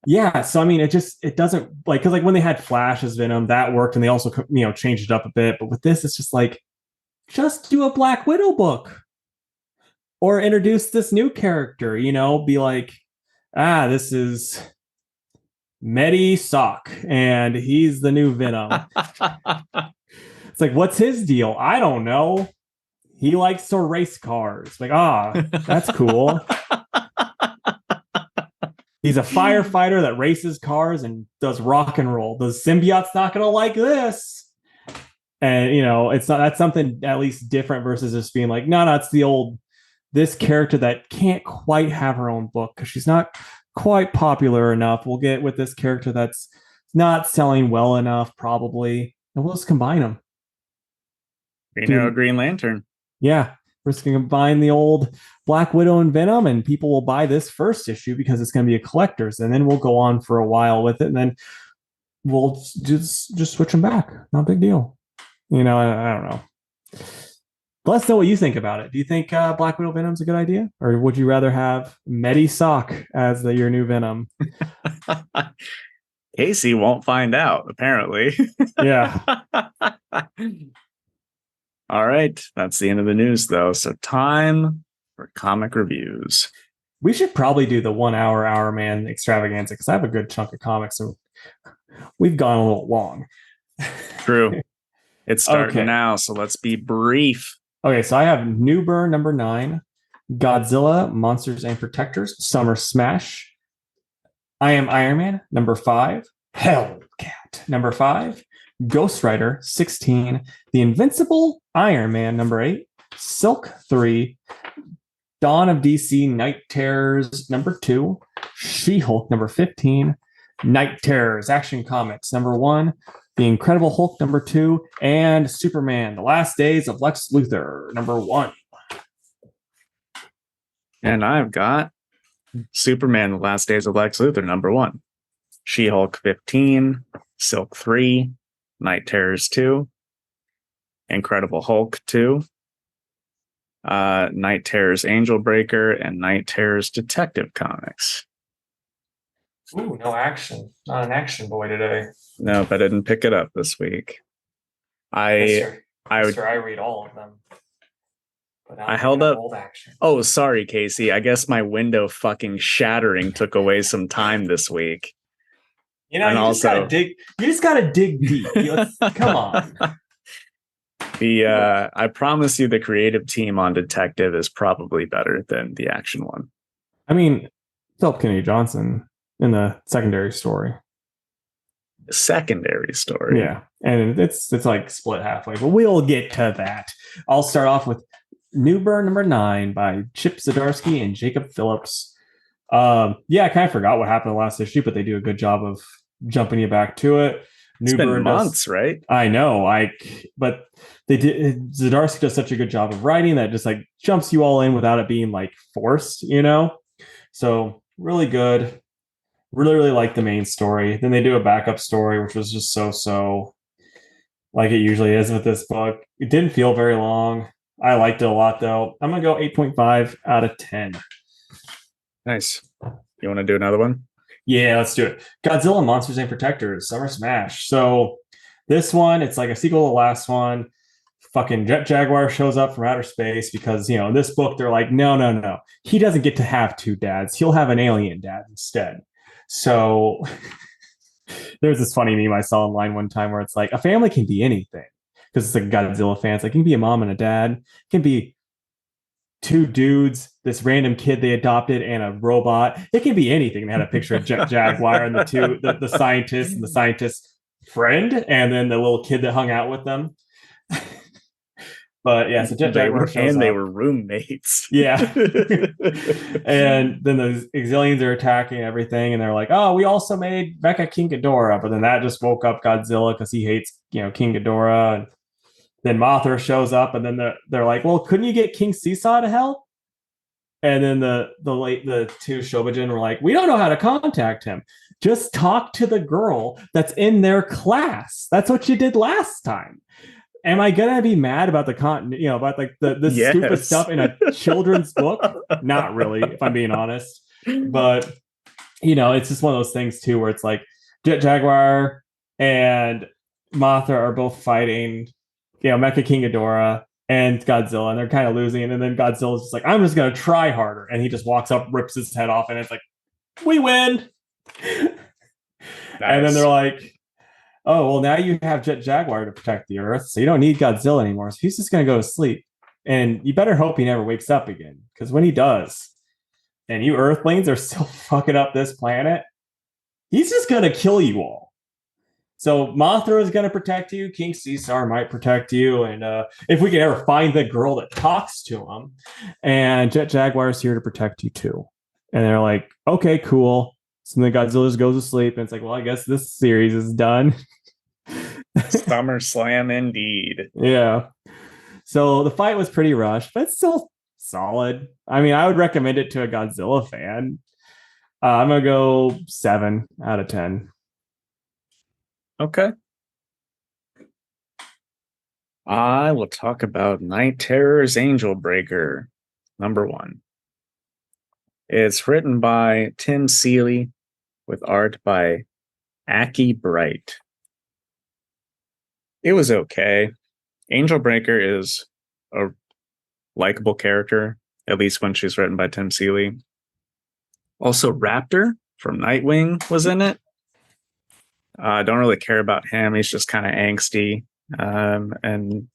[SPEAKER 1] yeah, so I mean it doesn't like, because like when they had Flash as Venom, that worked, and they also changed it up a bit. But with this, it's just like, just do a Black Widow book or introduce this new character, be like, this is Medi Sock, and he's the new Venom. It's like, what's his deal? I don't know. He likes to race cars. Like, that's cool. He's a firefighter that races cars and does rock and roll. The symbiote's not going to like this. And, it's not, that's something at least different versus just being like, no, it's the old, this character that can't quite have her own book because she's not quite popular enough. We'll get with this character that's not selling well enough, probably. And we'll just combine them.
[SPEAKER 2] Green Lantern.
[SPEAKER 1] Yeah. We're just going to combine the old Black Widow and Venom, and people will buy this first issue because it's going to be a collector's, and then we'll go on for a while with it, and then we'll just switch them back. Not a big deal. I don't know. Let us know what you think about it. Do you think Black Widow Venom's a good idea? Or would you rather have Medi Sock as your new Venom?
[SPEAKER 2] Casey won't find out, apparently.
[SPEAKER 1] Yeah.
[SPEAKER 2] All right. That's the end of the news, though. So time for comic reviews.
[SPEAKER 1] We should probably do the 1 hour Hour Man extravaganza because I have a good chunk of comics. So we've gone a little long.
[SPEAKER 2] True. It's starting now, so let's be brief.
[SPEAKER 1] Okay, so I have Newburn number 9, Godzilla, Monsters and Protectors, Summer Smash, I Am Iron Man number 5, Hellcat number 5, Ghostrider 16, The Invincible Iron Man number 8, Silk 3, Dawn of DC Night Terrors number 2, She-Hulk number 15, Night Terrors Action Comics number 1, The Incredible Hulk number 2, and Superman, The Last Days of Lex Luthor number 1.
[SPEAKER 2] And I've got Superman, The Last Days of Lex Luthor number 1, She-Hulk 15, Silk 3, Night Terrors 2, Incredible Hulk 2, Night Terrors Angel Breaker, and Night Terrors Detective Comics.
[SPEAKER 1] Ooh, no action. Not an action boy today.
[SPEAKER 2] No, but I didn't pick it up this week.
[SPEAKER 1] I read all of them. But
[SPEAKER 2] I held up.
[SPEAKER 1] Old action.
[SPEAKER 2] Oh, sorry, Casey. I guess my window fucking shattering took away some time this week.
[SPEAKER 1] And you just gotta dig deep. Come on.
[SPEAKER 2] I promise you, the creative team on Detective is probably better than the action one.
[SPEAKER 1] I mean, Philip Kennedy Johnson in the secondary story.
[SPEAKER 2] Secondary story.
[SPEAKER 1] Yeah. And it's like split halfway, but we'll get to that. I'll start off with Newburn number 9 by Chip Zdarsky and Jacob Phillips. I kind of forgot what happened in the last issue, but they do a good job of jumping you back to it.
[SPEAKER 2] It's been months, right?
[SPEAKER 1] I know. But they did. Zdarsky does such a good job of writing that just like jumps you all in without it being like forced, So really good. Really, really like the main story. Then they do a backup story, which was just so like it usually is with this book. It didn't feel very long. I liked it a lot, though. I'm going to go 8.5 out of 10.
[SPEAKER 2] Nice. You want to do another one?
[SPEAKER 1] Yeah, let's do it. Godzilla Monsters and Protectors, Summer Smash. So this one, it's like a sequel to the last one. Fucking Jet Jaguar shows up from outer space because, in this book, they're like, no. He doesn't get to have 2 dads. He'll have an alien dad instead. So there's this funny meme I saw online one time where it's like, a family can be anything. Because it's like Godzilla fans. Like, it can be a mom and a dad. It can be 2 dudes, this random kid they adopted, and a robot. It can be anything. They had a picture of Jet Jaguar and the scientist and the scientist's friend, and then the little kid that hung out with them. But yeah, so Jet Jaguar shows up.
[SPEAKER 2] They were roommates.
[SPEAKER 1] Yeah. And then the Exilians are attacking everything, and they're like, oh, we also made Mecha King Ghidorah. But then that just woke up Godzilla because he hates, King Ghidorah. And then Mothra shows up, and then they're like, well, couldn't you get King Seesaw to help? And then the 2 Shobijin were like, we don't know how to contact him. Just talk to the girl that's in their class. That's what you did last time. Am I gonna be mad about the about like the
[SPEAKER 2] Yes.
[SPEAKER 1] stupid stuff in a children's book? Not really, if I'm being honest. But it's just one of those things too, where it's like Jet Jaguar and Mothra are both fighting, Mecha King Ghidorah and Godzilla, and they're kind of losing. And then Godzilla's just like, I'm just gonna try harder, and he just walks up, rips his head off, and it's like, we win. And then they're
[SPEAKER 2] Nice.
[SPEAKER 1] like, oh, well, now you have Jet Jaguar to protect the Earth, so you don't need Godzilla anymore. So he's just going to go to sleep. And you better hope he never wakes up again, because when he does, and you Earthlings are still fucking up this planet, he's just going to kill you all. So Mothra is going to protect you. King Caesar might protect you. And if we can ever find the girl that talks to him, and Jet Jaguar is here to protect you too. And they're like, okay, cool. So then Godzilla just goes to sleep. And it's like, well, I guess this series is done.
[SPEAKER 2] SummerSlam indeed.
[SPEAKER 1] Yeah. So the fight was pretty rushed, but it's still solid. I mean, I would recommend it to a Godzilla fan. I'm going to go 7 out of 10.
[SPEAKER 2] Okay. I will talk about Night Terror's Angel Breaker, number 1. It's written by Tim Seeley with art by Aki Bright. It was okay. Angel Breaker is a likable character, at least when she's written by Tim Seeley. Also, Raptor from Nightwing was in it. I don't really care about him. He's just kind of angsty and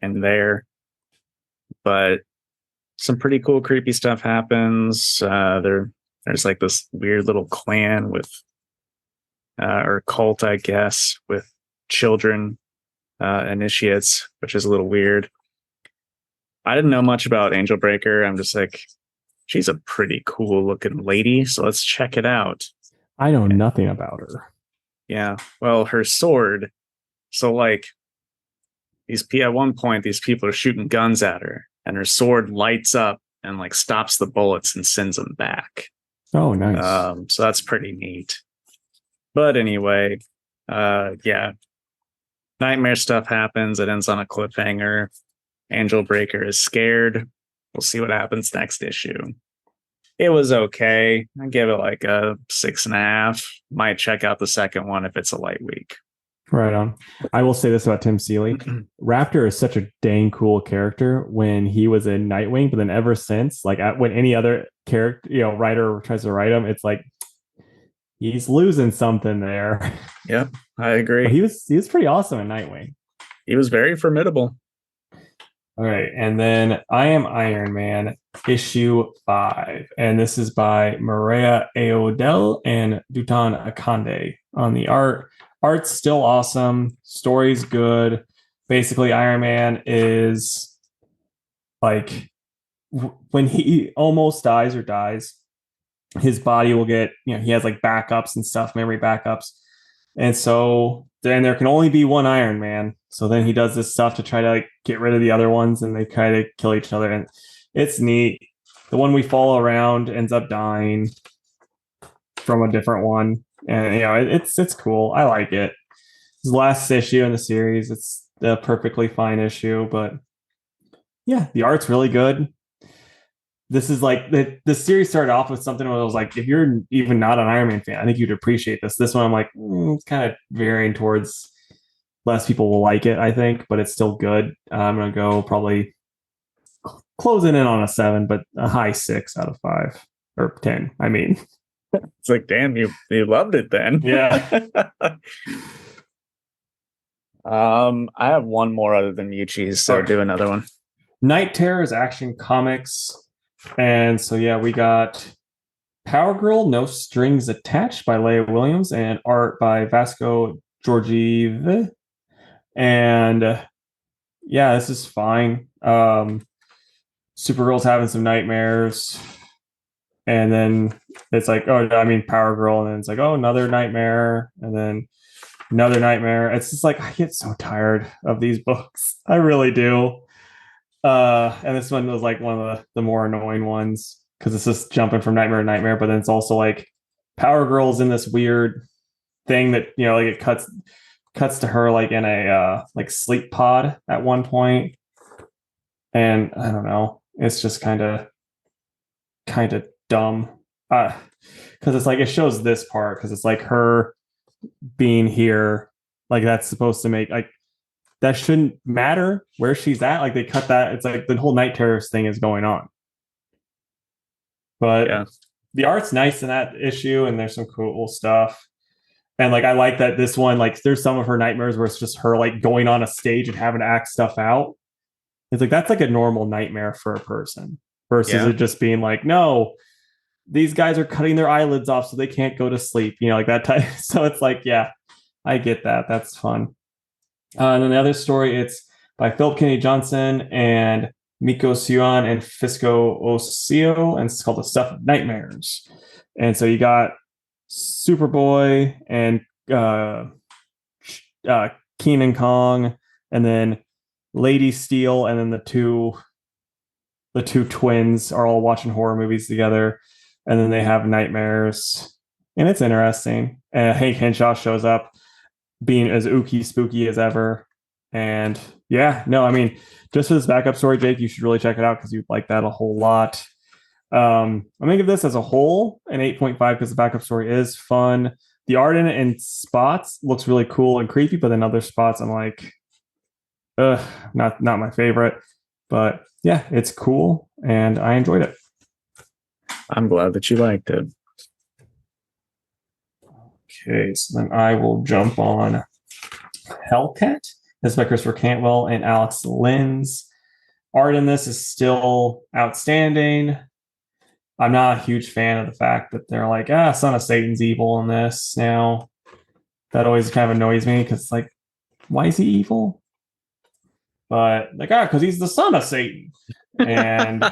[SPEAKER 2] there. But some pretty cool, creepy stuff happens. There's like this weird little clan with, or cult, I guess, with children initiates, which is a little weird. I didn't know much about Angel Breaker. I'm just like, she's a pretty cool looking lady, so let's check it out.
[SPEAKER 1] I know nothing about her.
[SPEAKER 2] Yeah, well, her sword. So like, at one point, these people are shooting guns at her, and her sword lights up and like stops the bullets and sends them back.
[SPEAKER 1] Oh, nice.
[SPEAKER 2] So that's pretty neat. But anyway, yeah, nightmare stuff happens. It ends on a cliffhanger. Angel Breaker is scared. We'll see what happens next issue. It was okay. I give it like a 6.5. Might check out the second one if it's a light week.
[SPEAKER 1] Right on. I will say this about Tim Seeley. Raptor is such a dang cool character when he was in Nightwing, but then ever since, like when any other character, writer tries to write him, it's like he's losing something there.
[SPEAKER 2] Yep, I agree.
[SPEAKER 1] But he was pretty awesome in Nightwing.
[SPEAKER 2] He was very formidable.
[SPEAKER 1] All right, and then I Am Iron Man issue 5, and this is by Maria Aodel and Dutan Akande on the art. Art's still awesome. Story's good. Basically, Iron Man is like when he almost dies, his body will get, he has like backups and stuff, memory backups. And so then there can only be one Iron Man. So then he does this stuff to try to like get rid of the other ones, and they kind of kill each other. And it's neat. The one we follow around ends up dying from a different one. And it's cool. I like it. It's the last issue in the series. It's a perfectly fine issue, but yeah, the art's really good. This is like the series started off with something where I was like, if you're even not an Iron Man fan, I think you'd appreciate this. This one, I'm like, it's kind of varying towards less people will like it, I think, but it's still good. I'm gonna go probably closing in on a 7, but a high 6 out of 5 or 10. I mean,
[SPEAKER 2] it's like, damn, you loved it then.
[SPEAKER 1] Yeah.
[SPEAKER 2] I have one more other than Yuchi's, so do another one.
[SPEAKER 1] Night Terror's Action Comics. And so, yeah, we got Power Girl, No Strings Attached by Leah Williams and art by Vasco Georgiev. And yeah, this is fine. Supergirl's having some nightmares. And then it's like, Power Girl. And then it's like, oh, another nightmare. And then another nightmare. It's just like, I get so tired of these books. I really do. And this one was like one of the more annoying ones because it's just jumping from nightmare to nightmare, but then it's also like Power Girl's in this weird thing that like it cuts to her like in a like sleep pod at one point, and I don't know, it's just kind of dumb because it's like it shows this part because it's like her being here, like that's supposed to make like that shouldn't matter where she's at. Like they cut that. It's like the whole Night Terrorist thing is going on. But yeah, the art's nice in that issue, and there's some cool stuff. And like I like that this one, like there's some of her nightmares where it's just her like going on a stage and having to act stuff out. It's like that's like a normal nightmare for a person versus
[SPEAKER 2] Yeah.
[SPEAKER 1] it just being like, no, these guys are cutting their eyelids off so they can't go to sleep, like that type. So it's like, yeah, I get that. That's fun. And then the other story, it's by Philip Kennedy Johnson and Miko Suan and Fisco Osio, and it's called The Stuff of Nightmares. And so you got Superboy and uh, Keenan Kong, and then Lady Steel, and then the two twins are all watching horror movies together, and then they have nightmares, and it's interesting. And Hank Henshaw shows up being as ooky spooky as ever. And yeah, no, I mean, just for this backup story, Jake, you should really check it out because you'd like that a whole lot. I'm gonna give this as a whole an 8.5 because the backup story is fun. The art in it in spots looks really cool and creepy, but then other spots I'm like, not my favorite. But yeah, it's cool and I enjoyed it.
[SPEAKER 2] I'm glad that you liked it.
[SPEAKER 1] Okay, so then I will jump on Hellcat. This is by Christopher Cantwell and Alex Linz. Art in this is still outstanding. I'm not a huge fan of the fact that they're like, Son of Satan's evil in this now. That always kind of annoys me because, like, why is he evil? But, like, because he's the son of Satan. And,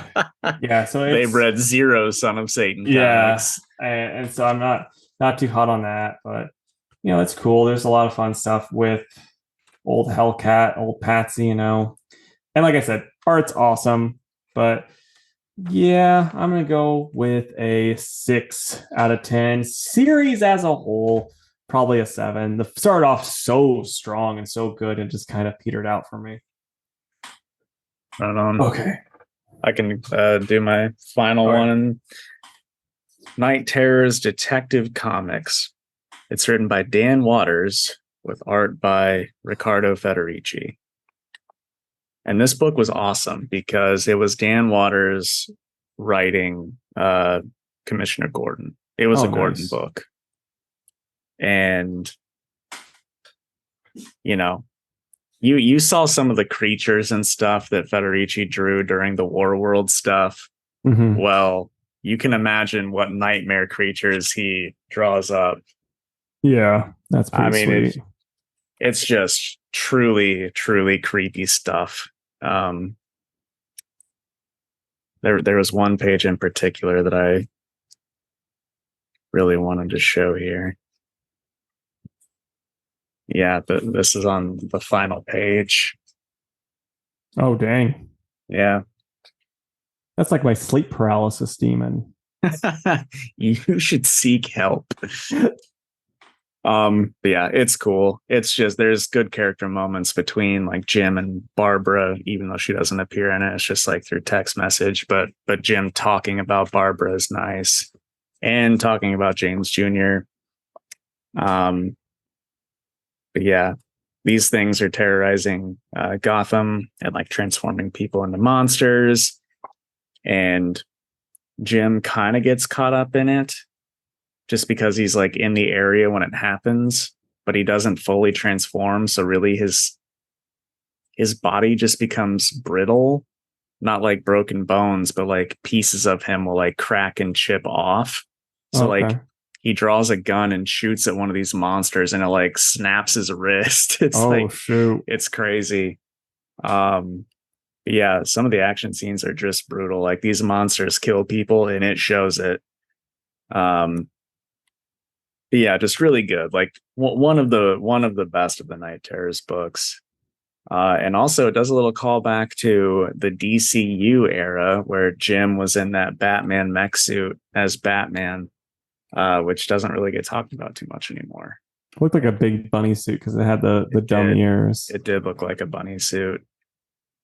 [SPEAKER 1] yeah, so it's...
[SPEAKER 2] They've read zero Son of Satan comics.
[SPEAKER 1] And so I'm not too hot on that. But, it's cool. There's a lot of fun stuff with old Hellcat, old Patsy, And like I said, art's awesome. But... yeah, I'm going to go with a 6 out of 10. Series as a whole, probably a 7. The started off so strong and so good and just kind of petered out for me.
[SPEAKER 2] Right on.
[SPEAKER 1] Okay.
[SPEAKER 2] I can do my final one. Night Terrors Detective Comics. It's written by Dan Waters with art by Riccardo Federici. And this book was awesome because it was Dan Waters writing Commissioner Gordon. It was a Gordon book. And, you saw some of the creatures and stuff that Federici drew during the Warworld stuff.
[SPEAKER 1] Mm-hmm.
[SPEAKER 2] Well, you can imagine what nightmare creatures he draws up.
[SPEAKER 1] Yeah, that's pretty sweet.
[SPEAKER 2] It's just truly, truly creepy stuff. There was one page in particular that I really wanted to show here. Yeah, this is on the final page.
[SPEAKER 1] Oh, dang.
[SPEAKER 2] Yeah.
[SPEAKER 1] That's like my sleep paralysis demon.
[SPEAKER 2] You should seek help. But yeah, it's cool. It's just there's good character moments between like Jim and Barbara, even though she doesn't appear in it. It's just like through text message. But Jim talking about Barbara is nice, and talking about James Jr. But yeah, these things are terrorizing Gotham and like transforming people into monsters. And Jim kind of gets caught up in it, just because he's like in the area when it happens, but he doesn't fully transform. So really his body just becomes brittle, not like broken bones, but like pieces of him will like crack and chip off. So like he draws a gun and shoots at one of these monsters and it like snaps his wrist. It's
[SPEAKER 1] shoot.
[SPEAKER 2] It's crazy. Yeah, some of the action scenes are just brutal. Like these monsters kill people and it shows it. Yeah, just really good. Like one of the best of the Night Terrors books. And also it does a little callback to the DCU era where Jim was in that Batman mech suit as Batman, which doesn't really get talked about too much anymore.
[SPEAKER 1] It looked like a big bunny suit because it had the dumb ears.
[SPEAKER 2] It did look like a bunny suit.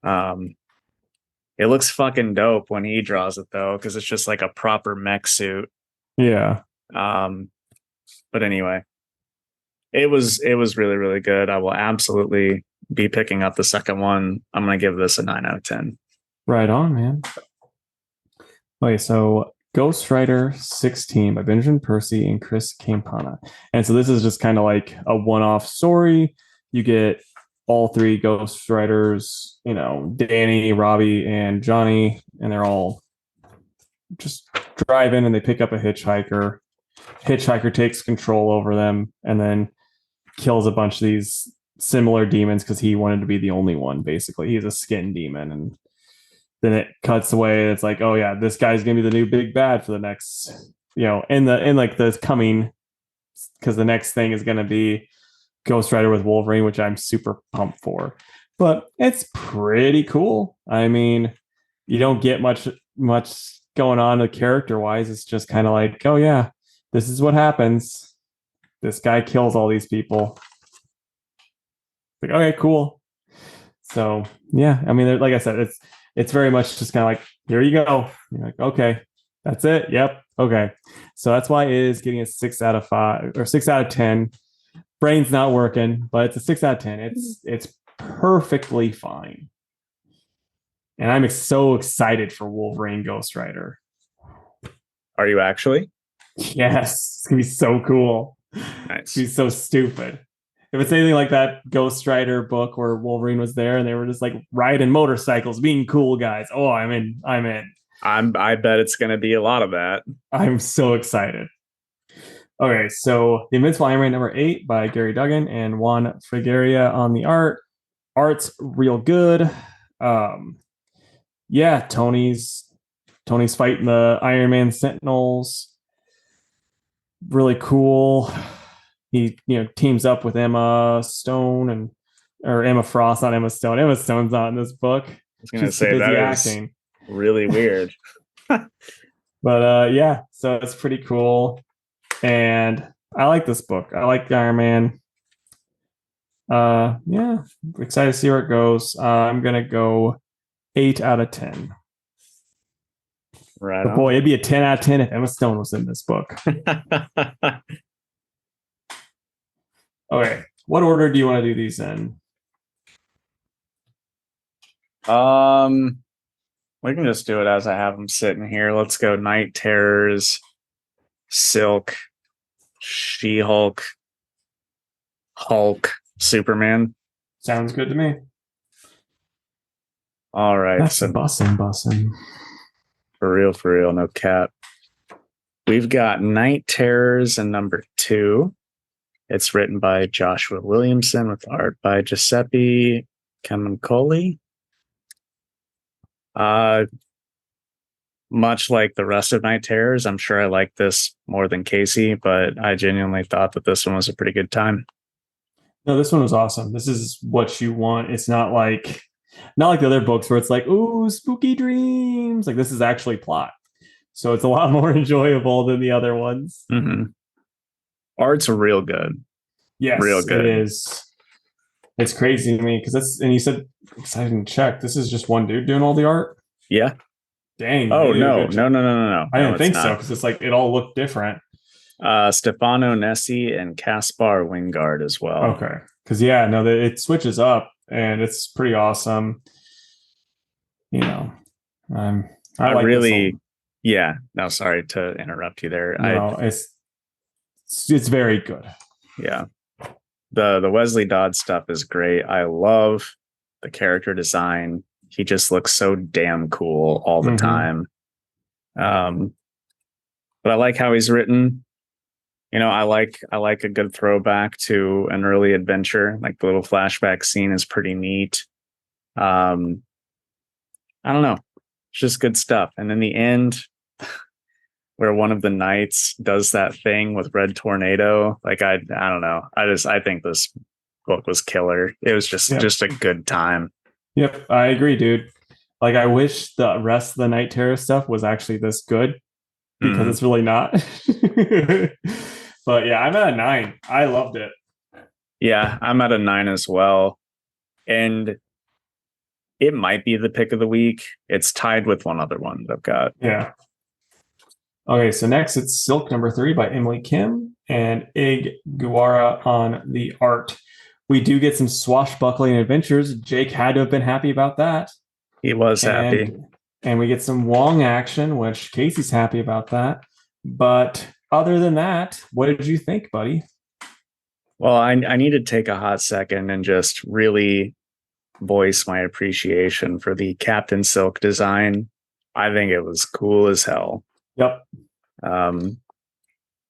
[SPEAKER 2] It looks fucking dope when he draws it though, because it's just like a proper mech suit.
[SPEAKER 1] Yeah.
[SPEAKER 2] But anyway, it was really, really good. I will absolutely be picking up the second one. I'm going to give this a 9 out of 10.
[SPEAKER 1] Right on, man. Okay, so Ghostwriter 16 by Benjamin Percy and Chris Campana. And so this is just kind of like a one-off story. You get all three Ghostwriters, Danny, Robbie, and Johnny, and they're all just driving and they pick up a hitchhiker. Hitchhiker takes control over them and then kills a bunch of these similar demons because he wanted to be the only one, basically. He's a skin demon. And then it cuts away. It's like, oh yeah, this guy's gonna be the new big bad for the next, in the coming, because the next thing is gonna be Ghost Rider with Wolverine, which I'm super pumped for. But it's pretty cool. I mean, you don't get much going on with character wise. It's just kind of like, oh yeah, this is what happens. This guy kills all these people. Like, okay, cool. So yeah, I mean, like I said, it's very much just kind of like, here you go. You're like, okay, that's it. Yep. Okay. So that's why it is getting a 6 out of 5 or 6 out of 10. Brain's not working, but it's a 6 out of 10. It's perfectly fine. And I'm so excited for Wolverine Ghost Rider.
[SPEAKER 2] Are you actually?
[SPEAKER 1] Yes. It's going to be so cool.
[SPEAKER 2] Nice.
[SPEAKER 1] It's going to be so stupid. If it's anything like that Ghost Rider book where Wolverine was there and they were just like riding motorcycles, being cool guys. Oh, I'm in.
[SPEAKER 2] I bet it's going to be a lot of that.
[SPEAKER 1] I'm so excited. Okay, so The Invincible Iron Man number 8 by Gary Duggan and Juan Frigeria on the art. Art's real good. Yeah, Tony's fighting the Iron Man Sentinels. Really cool. He teams up with Emma Stone or Emma Frost, not Emma Stone. Emma Stone's not in this book.
[SPEAKER 2] I was going to say that acting. Is really weird.
[SPEAKER 1] But yeah, so it's pretty cool. And I like this book. I like Iron Man. Yeah, excited to see where it goes. I'm gonna go 8 out of 10.
[SPEAKER 2] Right.
[SPEAKER 1] But boy, it'd be a 10 out of 10 if Emma Stone was in this book. Okay, what order do you want to do these in?
[SPEAKER 2] We can just do it as I have them sitting here. Let's go Night Terrors, Silk, She-Hulk, Hulk, Superman.
[SPEAKER 1] Sounds good to me.
[SPEAKER 2] All right.
[SPEAKER 1] That's so bussin'.
[SPEAKER 2] For real, no cap. We've got Night Terrors in number 2. It's written by Joshua Williamson with art by Giuseppe Camuncoli. Much like the rest of Night Terrors, I'm sure I like this more than Casey, but I genuinely thought that this one was a pretty good time.
[SPEAKER 1] No, this one was awesome. This is what you want. It's not like the other books where it's like, ooh, spooky dreams. Like, this is actually plot. So it's a lot more enjoyable than the other ones.
[SPEAKER 2] Mm-hmm. Art's real good.
[SPEAKER 1] Yes,
[SPEAKER 2] real good.
[SPEAKER 1] It is. It's crazy to me because and you said, because I didn't check, this is just one dude doing all the art?
[SPEAKER 2] Yeah.
[SPEAKER 1] Dang.
[SPEAKER 2] Oh, no.
[SPEAKER 1] I didn't think so because it's like it all looked different.
[SPEAKER 2] Stefano Nessi and Caspar Wingard as well.
[SPEAKER 1] Okay. Because, yeah, no, it switches up and it's pretty awesome. I like
[SPEAKER 2] really, yeah. No, sorry to interrupt you there.
[SPEAKER 1] No, it's very good.
[SPEAKER 2] Yeah. The Wesley Dodds stuff is great. I love the character design. He just looks so damn cool all the time. But I like how he's written. I like a good throwback to an early adventure. Like the little flashback scene is pretty neat. I don't know. It's just good stuff. And in the end, where one of the knights does that thing with Red Tornado, like I don't know. I think this book was killer. It was just a good time.
[SPEAKER 1] Yep, I agree, dude. Like, I wish the rest of the Night Terror stuff was actually this good because it's really not. But yeah, I'm at a 9. I loved it.
[SPEAKER 2] Yeah, I'm at a 9 as well. And it might be the pick of the week. It's tied with one other one that I've got.
[SPEAKER 1] Yeah. Okay, so next it's Silk number 3 by Emily Kim and Ig Guara on the art. We do get some swashbuckling adventures. Jake had to have been happy about that.
[SPEAKER 2] He was happy.
[SPEAKER 1] and we get some Wong action, which Casey's happy about that. But other than that, what did you think, buddy?
[SPEAKER 2] Well, I need to take a hot second and just really voice my appreciation for the Captain Silk design. I think it was cool as hell.
[SPEAKER 1] Yep.
[SPEAKER 2] Um,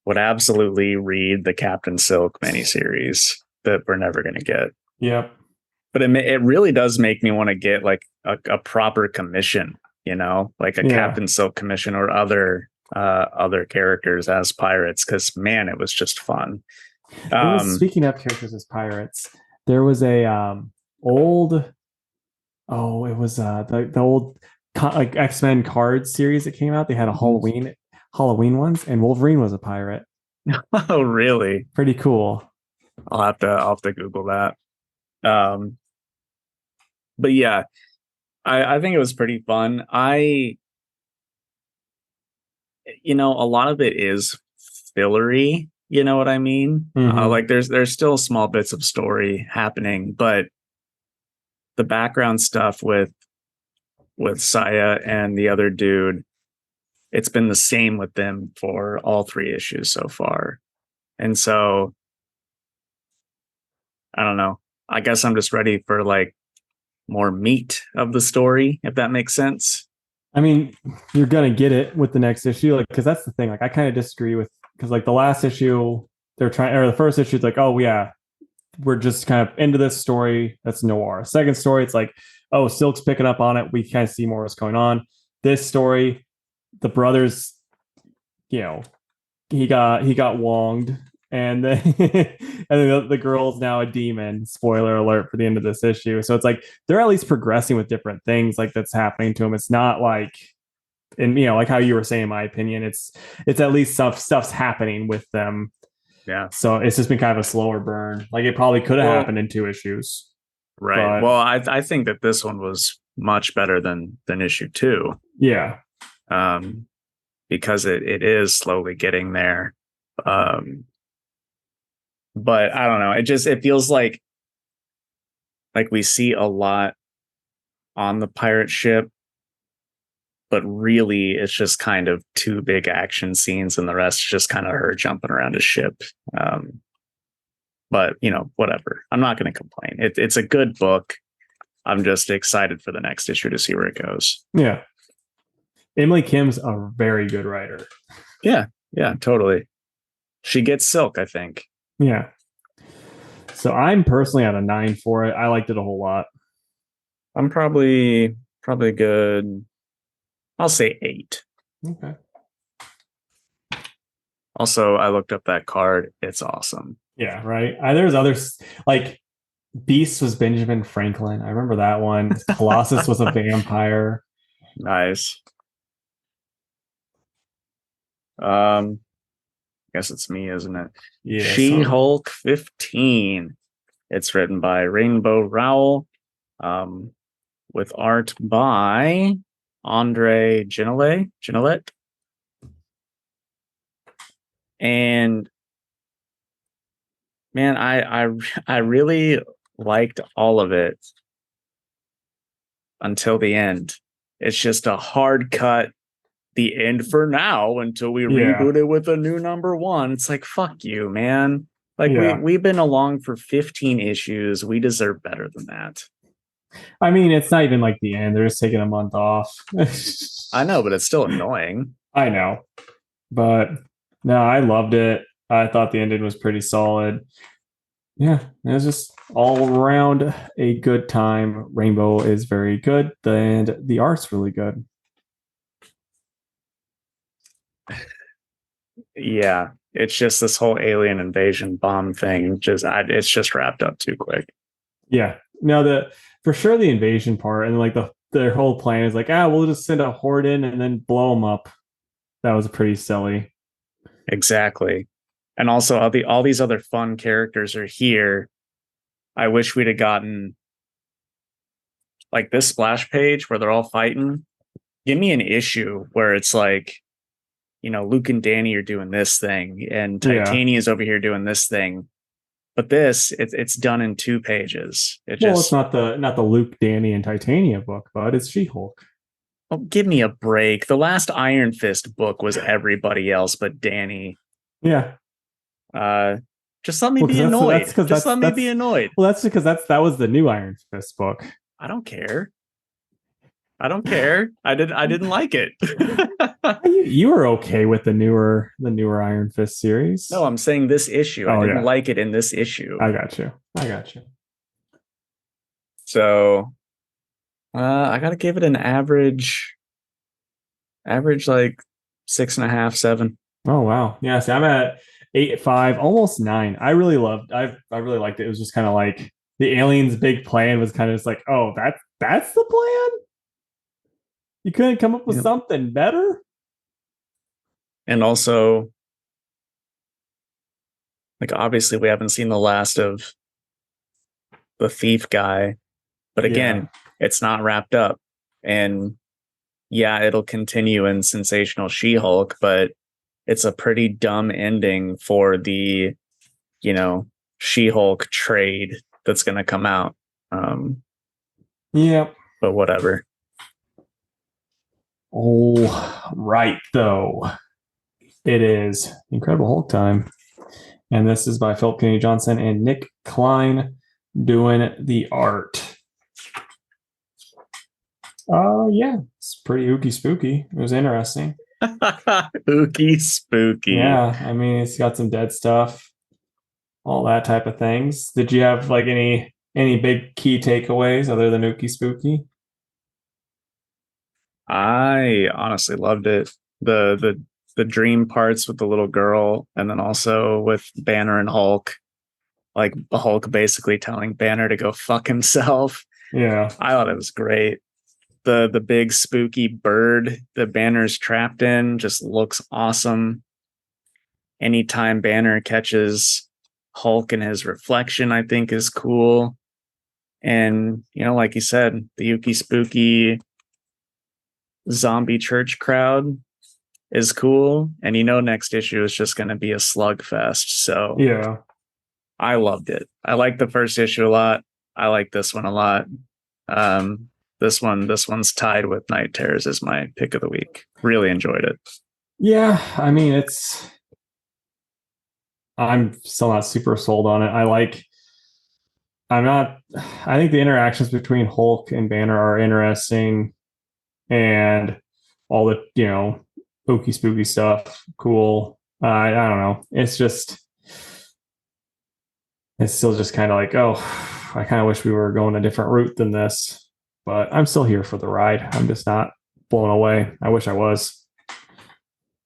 [SPEAKER 2] would absolutely read the Captain Silk miniseries that we're never going to get.
[SPEAKER 1] Yep.
[SPEAKER 2] But it really does make me want to get like a proper commission, like a Captain Silk commission or other characters as pirates. Because man, it was just fun.
[SPEAKER 1] Speaking of characters as pirates, there was a old it was the old like X-Men cards series that came out. They had a Halloween ones, and Wolverine was a pirate.
[SPEAKER 2] Oh, really?
[SPEAKER 1] Pretty cool.
[SPEAKER 2] I'll have to Google that. But yeah, I think it was pretty fun. A lot of it is fillery. You know what I mean?
[SPEAKER 1] Mm-hmm.
[SPEAKER 2] Like there's still small bits of story happening, but the background stuff with Saya and the other dude, it's been the same with them for all 3 issues so far. And so I don't know. I guess I'm just ready for like more meat of the story, if that makes sense.
[SPEAKER 1] I mean, you're gonna get it with the next issue, like because that's the thing. Like, I kind of disagree with because like the last issue, they're trying, or the first issue, it's like, oh yeah, we're just kind of into this story. That's noir. Second story, it's like, oh, Silk's picking up on it. We kind of see more what's going on. This story, the brothers, he got wonged, and then and then the girl's now a demon. Spoiler alert for the end of this issue. So it's like they're at least progressing with different things like that's happening to him. It's not like, and like how you were saying, in my opinion, it's at least stuff's happening with them.
[SPEAKER 2] Yeah.
[SPEAKER 1] So it's just been kind of a slower burn. Like it probably could have happened in 2 issues.
[SPEAKER 2] Right.
[SPEAKER 1] But,
[SPEAKER 2] well, I think that this one was much better than issue 2.
[SPEAKER 1] Yeah.
[SPEAKER 2] Because it is slowly getting there. But I don't know. It feels like we see a lot on the pirate ship, but really it's just kind of 2 big action scenes and the rest is just kind of her jumping around a ship. But whatever. I'm not going to complain. It's a good book. I'm just excited for the next issue to see where it goes.
[SPEAKER 1] Yeah. Emily Kim's a very good writer.
[SPEAKER 2] Yeah, totally. She gets Silk, I think.
[SPEAKER 1] Yeah. So I'm personally at a 9 for it. I liked it a whole lot.
[SPEAKER 2] I'm probably good. I'll say 8.
[SPEAKER 1] Okay.
[SPEAKER 2] Also, I looked up that card. It's awesome.
[SPEAKER 1] Yeah, right. There's others like Beast was Benjamin Franklin. I remember that one. Colossus was a vampire.
[SPEAKER 2] Nice. I guess it's me, isn't it?
[SPEAKER 1] Yeah.
[SPEAKER 2] She-Hulk 15. It's written by Rainbow Rowell, with art by Andre Ginolet. And man, I really liked all of it until the end. It's just a hard cut. The end for now until we reboot it with a new number 1. It's like, fuck you, man. Like we've been along for 15 issues. We deserve better than that.
[SPEAKER 1] I mean, it's not even like the end. They're just taking a month off.
[SPEAKER 2] I know, but it's still annoying.
[SPEAKER 1] I know. But no, I loved it. I thought the ending was pretty solid. Yeah, it was just all around a good time. Rainbow is very good, and the art's really good.
[SPEAKER 2] Yeah, it's just this whole alien invasion bomb thing. It's just wrapped up too quick.
[SPEAKER 1] Yeah, no, for sure the invasion part, and like their whole plan is like, we'll just send a horde in and then blow them up. That was pretty silly.
[SPEAKER 2] Exactly, and also all these other fun characters are here. I wish we'd have gotten like this splash page where they're all fighting. Give me an issue where it's like, Luke and Danny are doing this thing and Titania is over here doing this thing. But it's done in 2 pages. It's not
[SPEAKER 1] the Luke, Danny, and Titania book, but it's She-Hulk.
[SPEAKER 2] Oh, give me a break. The last Iron Fist book was everybody else but Danny.
[SPEAKER 1] Yeah.
[SPEAKER 2] Uh, just let me
[SPEAKER 1] Well,
[SPEAKER 2] be
[SPEAKER 1] because
[SPEAKER 2] annoyed. Just let me be
[SPEAKER 1] that's
[SPEAKER 2] annoyed.
[SPEAKER 1] well, that's because that was the new Iron Fist book.
[SPEAKER 2] I don't care. I don't care. I didn't like it.
[SPEAKER 1] You were okay with the newer Iron Fist series.
[SPEAKER 2] No, I'm saying this issue. I
[SPEAKER 1] Oh
[SPEAKER 2] didn't
[SPEAKER 1] yeah,
[SPEAKER 2] like it in this issue.
[SPEAKER 1] I got you. I got you.
[SPEAKER 2] So I gotta give it an average like 6.5, 7.
[SPEAKER 1] Oh wow, yeah. See, I'm at 8.5, almost 9. I really loved. I really liked it. It was just kind of like the aliens' big plan was kind of just like, oh, that's the plan. You couldn't come up with
[SPEAKER 2] Yeah.
[SPEAKER 1] something better.
[SPEAKER 2] And also, like obviously we haven't seen the last of the thief guy, but
[SPEAKER 1] Yeah,
[SPEAKER 2] again, it's not wrapped up. And yeah, it'll continue in Sensational She-Hulk, but it's a pretty dumb ending for the, you know, She-Hulk trade that's going to come out.
[SPEAKER 1] yeah.
[SPEAKER 2] But whatever.
[SPEAKER 1] Oh, right though. It is Incredible Hulk time. And this is by Philip Kennedy Johnson and Nick Klein doing the art. Yeah, it's pretty ooky spooky. It was interesting.
[SPEAKER 2] Ooky spooky.
[SPEAKER 1] Yeah, I mean, it's got some dead stuff, all that type of things. Did you have like any big key takeaways other than ooky spooky?
[SPEAKER 2] I honestly loved it. The dream parts with the little girl, and then also with Banner and Hulk, like Hulk basically telling Banner to go fuck himself.
[SPEAKER 1] Yeah,
[SPEAKER 2] I thought it was great. The big spooky bird that Banner's trapped in just looks awesome. Anytime Banner catches Hulk in his reflection, I think is cool. And you know, like you said, the Yuki Spooky zombie church crowd is cool. And you know, next issue is just going to be a slugfest. So
[SPEAKER 1] yeah.
[SPEAKER 2] I loved it. I liked the first issue a lot. I like this one a lot. This one's tied with Night Terrors as my pick of the week. Really enjoyed it.
[SPEAKER 1] Yeah, I mean, I'm still not super sold on it. I'm not, I think the interactions between Hulk and Banner are interesting and all the, ooky spooky stuff, cool. I don't know. It's still just kind of like, oh, I kind of wish we were going a different route than this, but I'm still here for the ride. I'm just not blown away. I wish I was.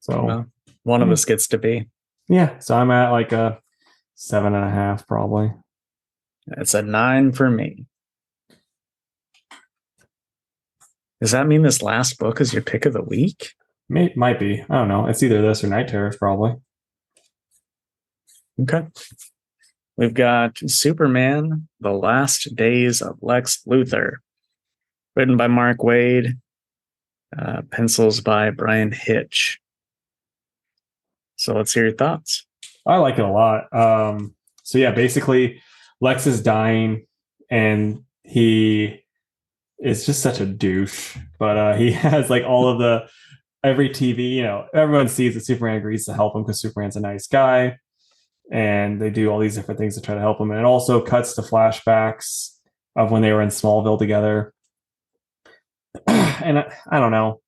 [SPEAKER 1] So,
[SPEAKER 2] Well, one of us gets to be.
[SPEAKER 1] yeah. So I'm at like a 7.5, probably.
[SPEAKER 2] It's a 9 for me. Does that mean this last book is your pick of the week?
[SPEAKER 1] Might be. I don't know. It's either this or Night Terrors, probably.
[SPEAKER 2] Okay. We've got Superman, The Last Days of Lex Luthor, written by Mark Waid, pencils by Brian Hitch. So let's hear your thoughts.
[SPEAKER 1] I like it a lot. So yeah, basically, Lex is dying, and he is just such a douche. But he has like all of every TV. Everyone sees that Superman agrees to help him because Superman's a nice guy, and they do all these different things to try to help him. And it also cuts to flashbacks of when they were in Smallville together. And I don't know,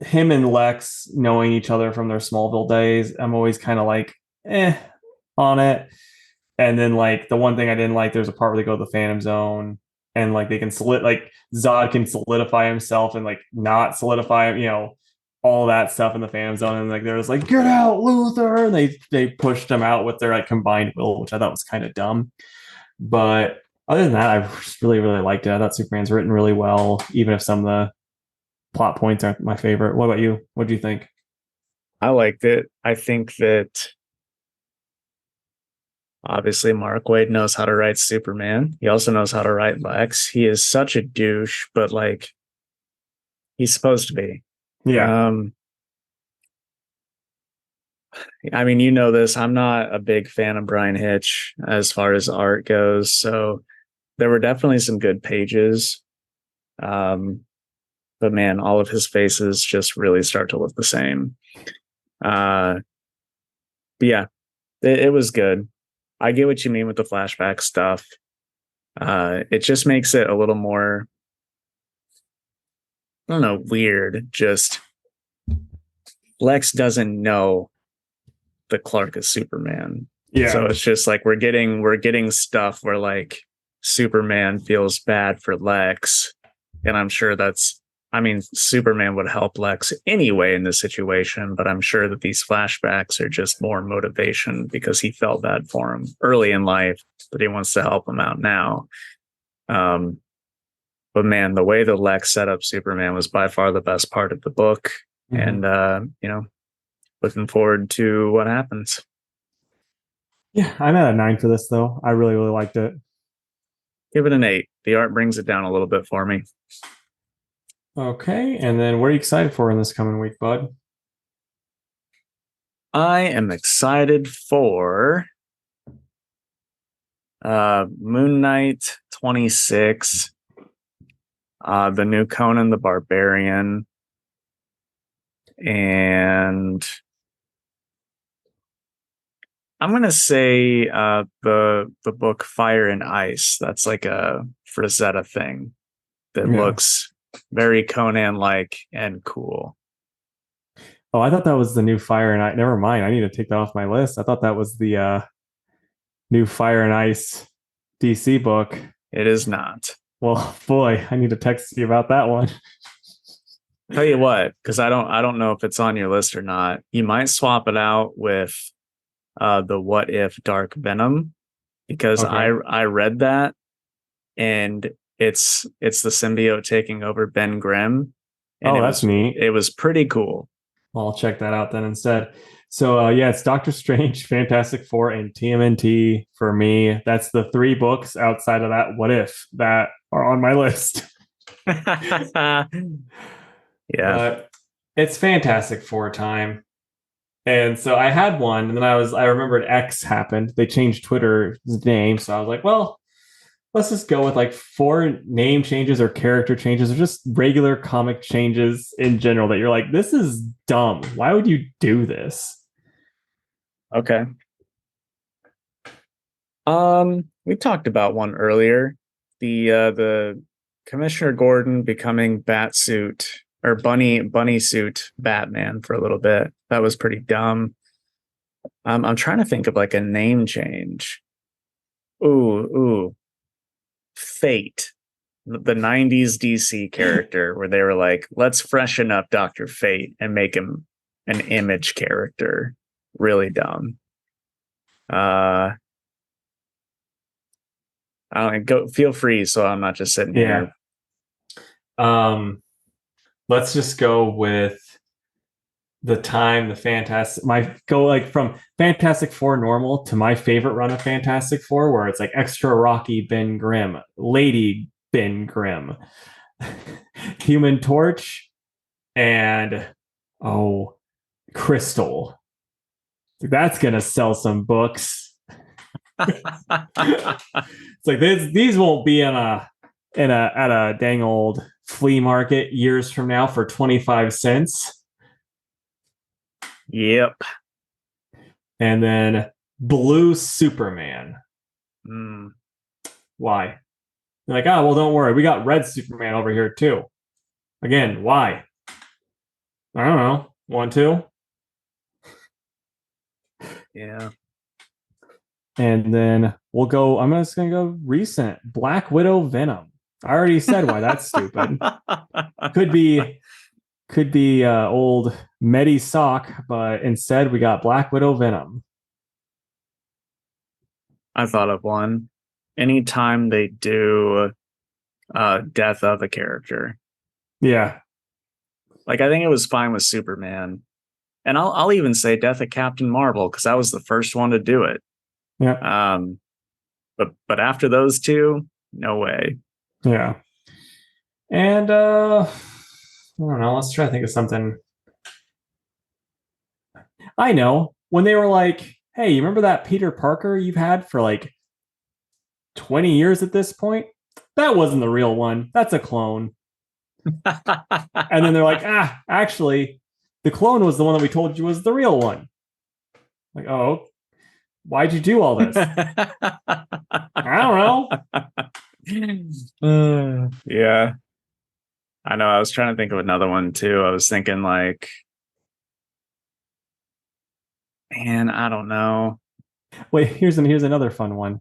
[SPEAKER 1] him and Lex knowing each other from their Smallville days, I'm always kind of like, on it. And then like the one thing I didn't like, there's a part where they go to the Phantom Zone and like they can like Zod can solidify himself and like not solidify him, all that stuff in the Phantom Zone. And like they're just like, get out, Luthor. And they pushed him out with their like combined will, which I thought was kind of dumb. But other than that, I really, really liked it. I thought Superman's written really well, even if some of the plot points aren't my favorite. What about you? What do you think?
[SPEAKER 2] I liked it. I think that obviously Mark Waid knows how to write Superman. He also knows how to write Lex. He is such a douche, but like he's supposed to be.
[SPEAKER 1] Yeah.
[SPEAKER 2] I mean, you know this. I'm not a big fan of Brian Hitch as far as art goes. So there were definitely some good pages. But man, all of his faces just really start to look the same. But yeah, it was good. I get what you mean with the flashback stuff. It just makes it a little more, I don't know, weird. Just Lex doesn't know the Clark is Superman.
[SPEAKER 1] Yeah.
[SPEAKER 2] So it's just like we're getting stuff where like Superman feels bad for Lex. And I'm sure Superman would help Lex anyway in this situation, but I'm sure that these flashbacks are just more motivation because he felt bad for him early in life, but he wants to help him out now. But man, the way that Lex set up Superman was by far the best part of the book.
[SPEAKER 1] Mm-hmm.
[SPEAKER 2] And, looking forward to what happens.
[SPEAKER 1] Yeah, I'm at a 9 for this though. I really, really liked it.
[SPEAKER 2] Give it an 8. The art brings it down a little bit for me.
[SPEAKER 1] Okay, and then what are you excited for in this coming week, bud?
[SPEAKER 2] I am excited for Moon Knight 26, the new Conan the Barbarian, and I'm gonna say the book Fire and Ice. That's like a Frazetta thing that looks very Conan-like and cool.
[SPEAKER 1] Oh, I thought that was the new Fire and Ice. Never mind. I need to take that off my list. I thought that was the new Fire and Ice DC book.
[SPEAKER 2] It is not.
[SPEAKER 1] Well, boy, I need to text you about that one.
[SPEAKER 2] Tell you what, because I don't know if it's on your list or not. You might swap it out with the What If Dark Venom, because I read that, and it's the symbiote taking over Ben Grimm. And
[SPEAKER 1] that's neat.
[SPEAKER 2] It was pretty cool.
[SPEAKER 1] Well, I'll check that out then instead. So it's Doctor Strange, Fantastic Four, and TMNT for me. That's the 3 books outside of that What If that are on my list.
[SPEAKER 2] Yeah.
[SPEAKER 1] But it's Fantastic Four time. And so I had one, and then I remembered X happened. They changed Twitter's name. So I was like, well, let's just go with like 4 name changes or character changes or just regular comic changes in general that you're like, this is dumb. Why would you do this?
[SPEAKER 2] Okay. We talked about one earlier. The Commissioner Gordon becoming Batsuit or bunny suit Batman for a little bit. That was pretty dumb. I'm trying to think of like a name change. Ooh. Fate, the 90s DC character where they were like, let's freshen up Dr. Fate and make him an Image character. Really dumb. I don't go. Feel free, so I'm not just sitting here.
[SPEAKER 1] Let's just go with the go like from Fantastic Four normal to my favorite run of Fantastic Four, where it's like extra Rocky Ben Grimm, Lady Ben Grimm, Human Torch, and Crystal. That's gonna sell some books. It's like these won't be at a dang old flea market years from now for 25 cents.
[SPEAKER 2] Yep.
[SPEAKER 1] And then Blue Superman. Why? They're like, oh, well, don't worry. We got Red Superman over here too. Again, why? I don't know. Want to?
[SPEAKER 2] Yeah.
[SPEAKER 1] And then I'm just going to go recent. Black Widow Venom. I already said why that's stupid. Could be old Medi Sock, but instead we got Black Widow Venom.
[SPEAKER 2] I thought of one. Anytime they do death of a character.
[SPEAKER 1] Yeah.
[SPEAKER 2] Like I think it was fine with Superman. And I'll even say death of Captain Marvel, because I was the first one to do it.
[SPEAKER 1] Yeah.
[SPEAKER 2] But after those 2, no way.
[SPEAKER 1] Yeah. And I don't know. Let's try to think of something. I know when they were like, hey, you remember that Peter Parker you've had for like 20 years at this point? That wasn't the real one. That's a clone. And then they're like, actually, the clone was the one that we told you was the real one. Like, oh, why'd you do all this? I don't know.
[SPEAKER 2] Yeah. I know. I was trying to think of another one too. I was thinking like, man, I don't know.
[SPEAKER 1] Wait, here's another fun one.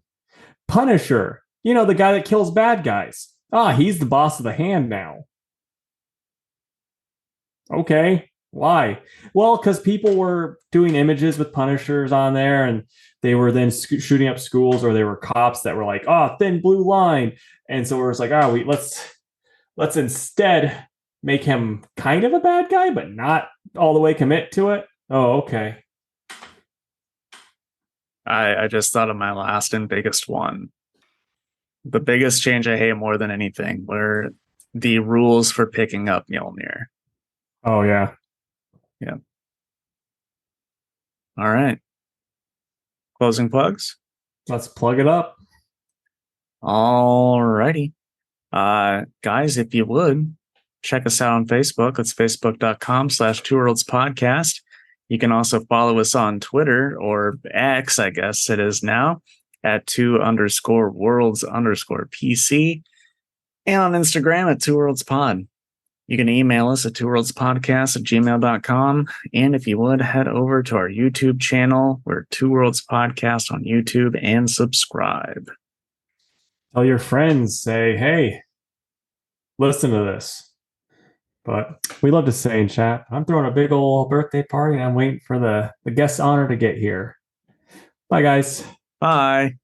[SPEAKER 1] Punisher. You know, the guy that kills bad guys. He's the boss of the hand now. Okay. Why? Well, because people were doing images with Punishers on there, and they were then shooting up schools, or they were cops that were like, thin blue line. And so it was like, let's instead make him kind of a bad guy, but not all the way commit to it. Oh, okay.
[SPEAKER 2] I just thought of my last and biggest one. The biggest change I hate more than anything were the rules for picking up Mjolnir.
[SPEAKER 1] Oh, yeah.
[SPEAKER 2] Yeah. All right. Closing plugs?
[SPEAKER 1] Let's plug it up.
[SPEAKER 2] All righty. Guys, if you would, check us out on Facebook. It's facebook.com/twoworldspodcast. You can also follow us on Twitter, or X, I guess it is now, at 2_worlds_PC, and on Instagram at 2worldspod. You can email us at twoworldspodcast@gmail.com. And if you would, head over to our YouTube channel. We're Two Worlds Podcast on YouTube, and subscribe.
[SPEAKER 1] Tell your friends, say, hey, listen to this. But we love to say in chat, I'm throwing a big old birthday party and I'm waiting for the guest honor to get here. Bye, guys.
[SPEAKER 2] Bye.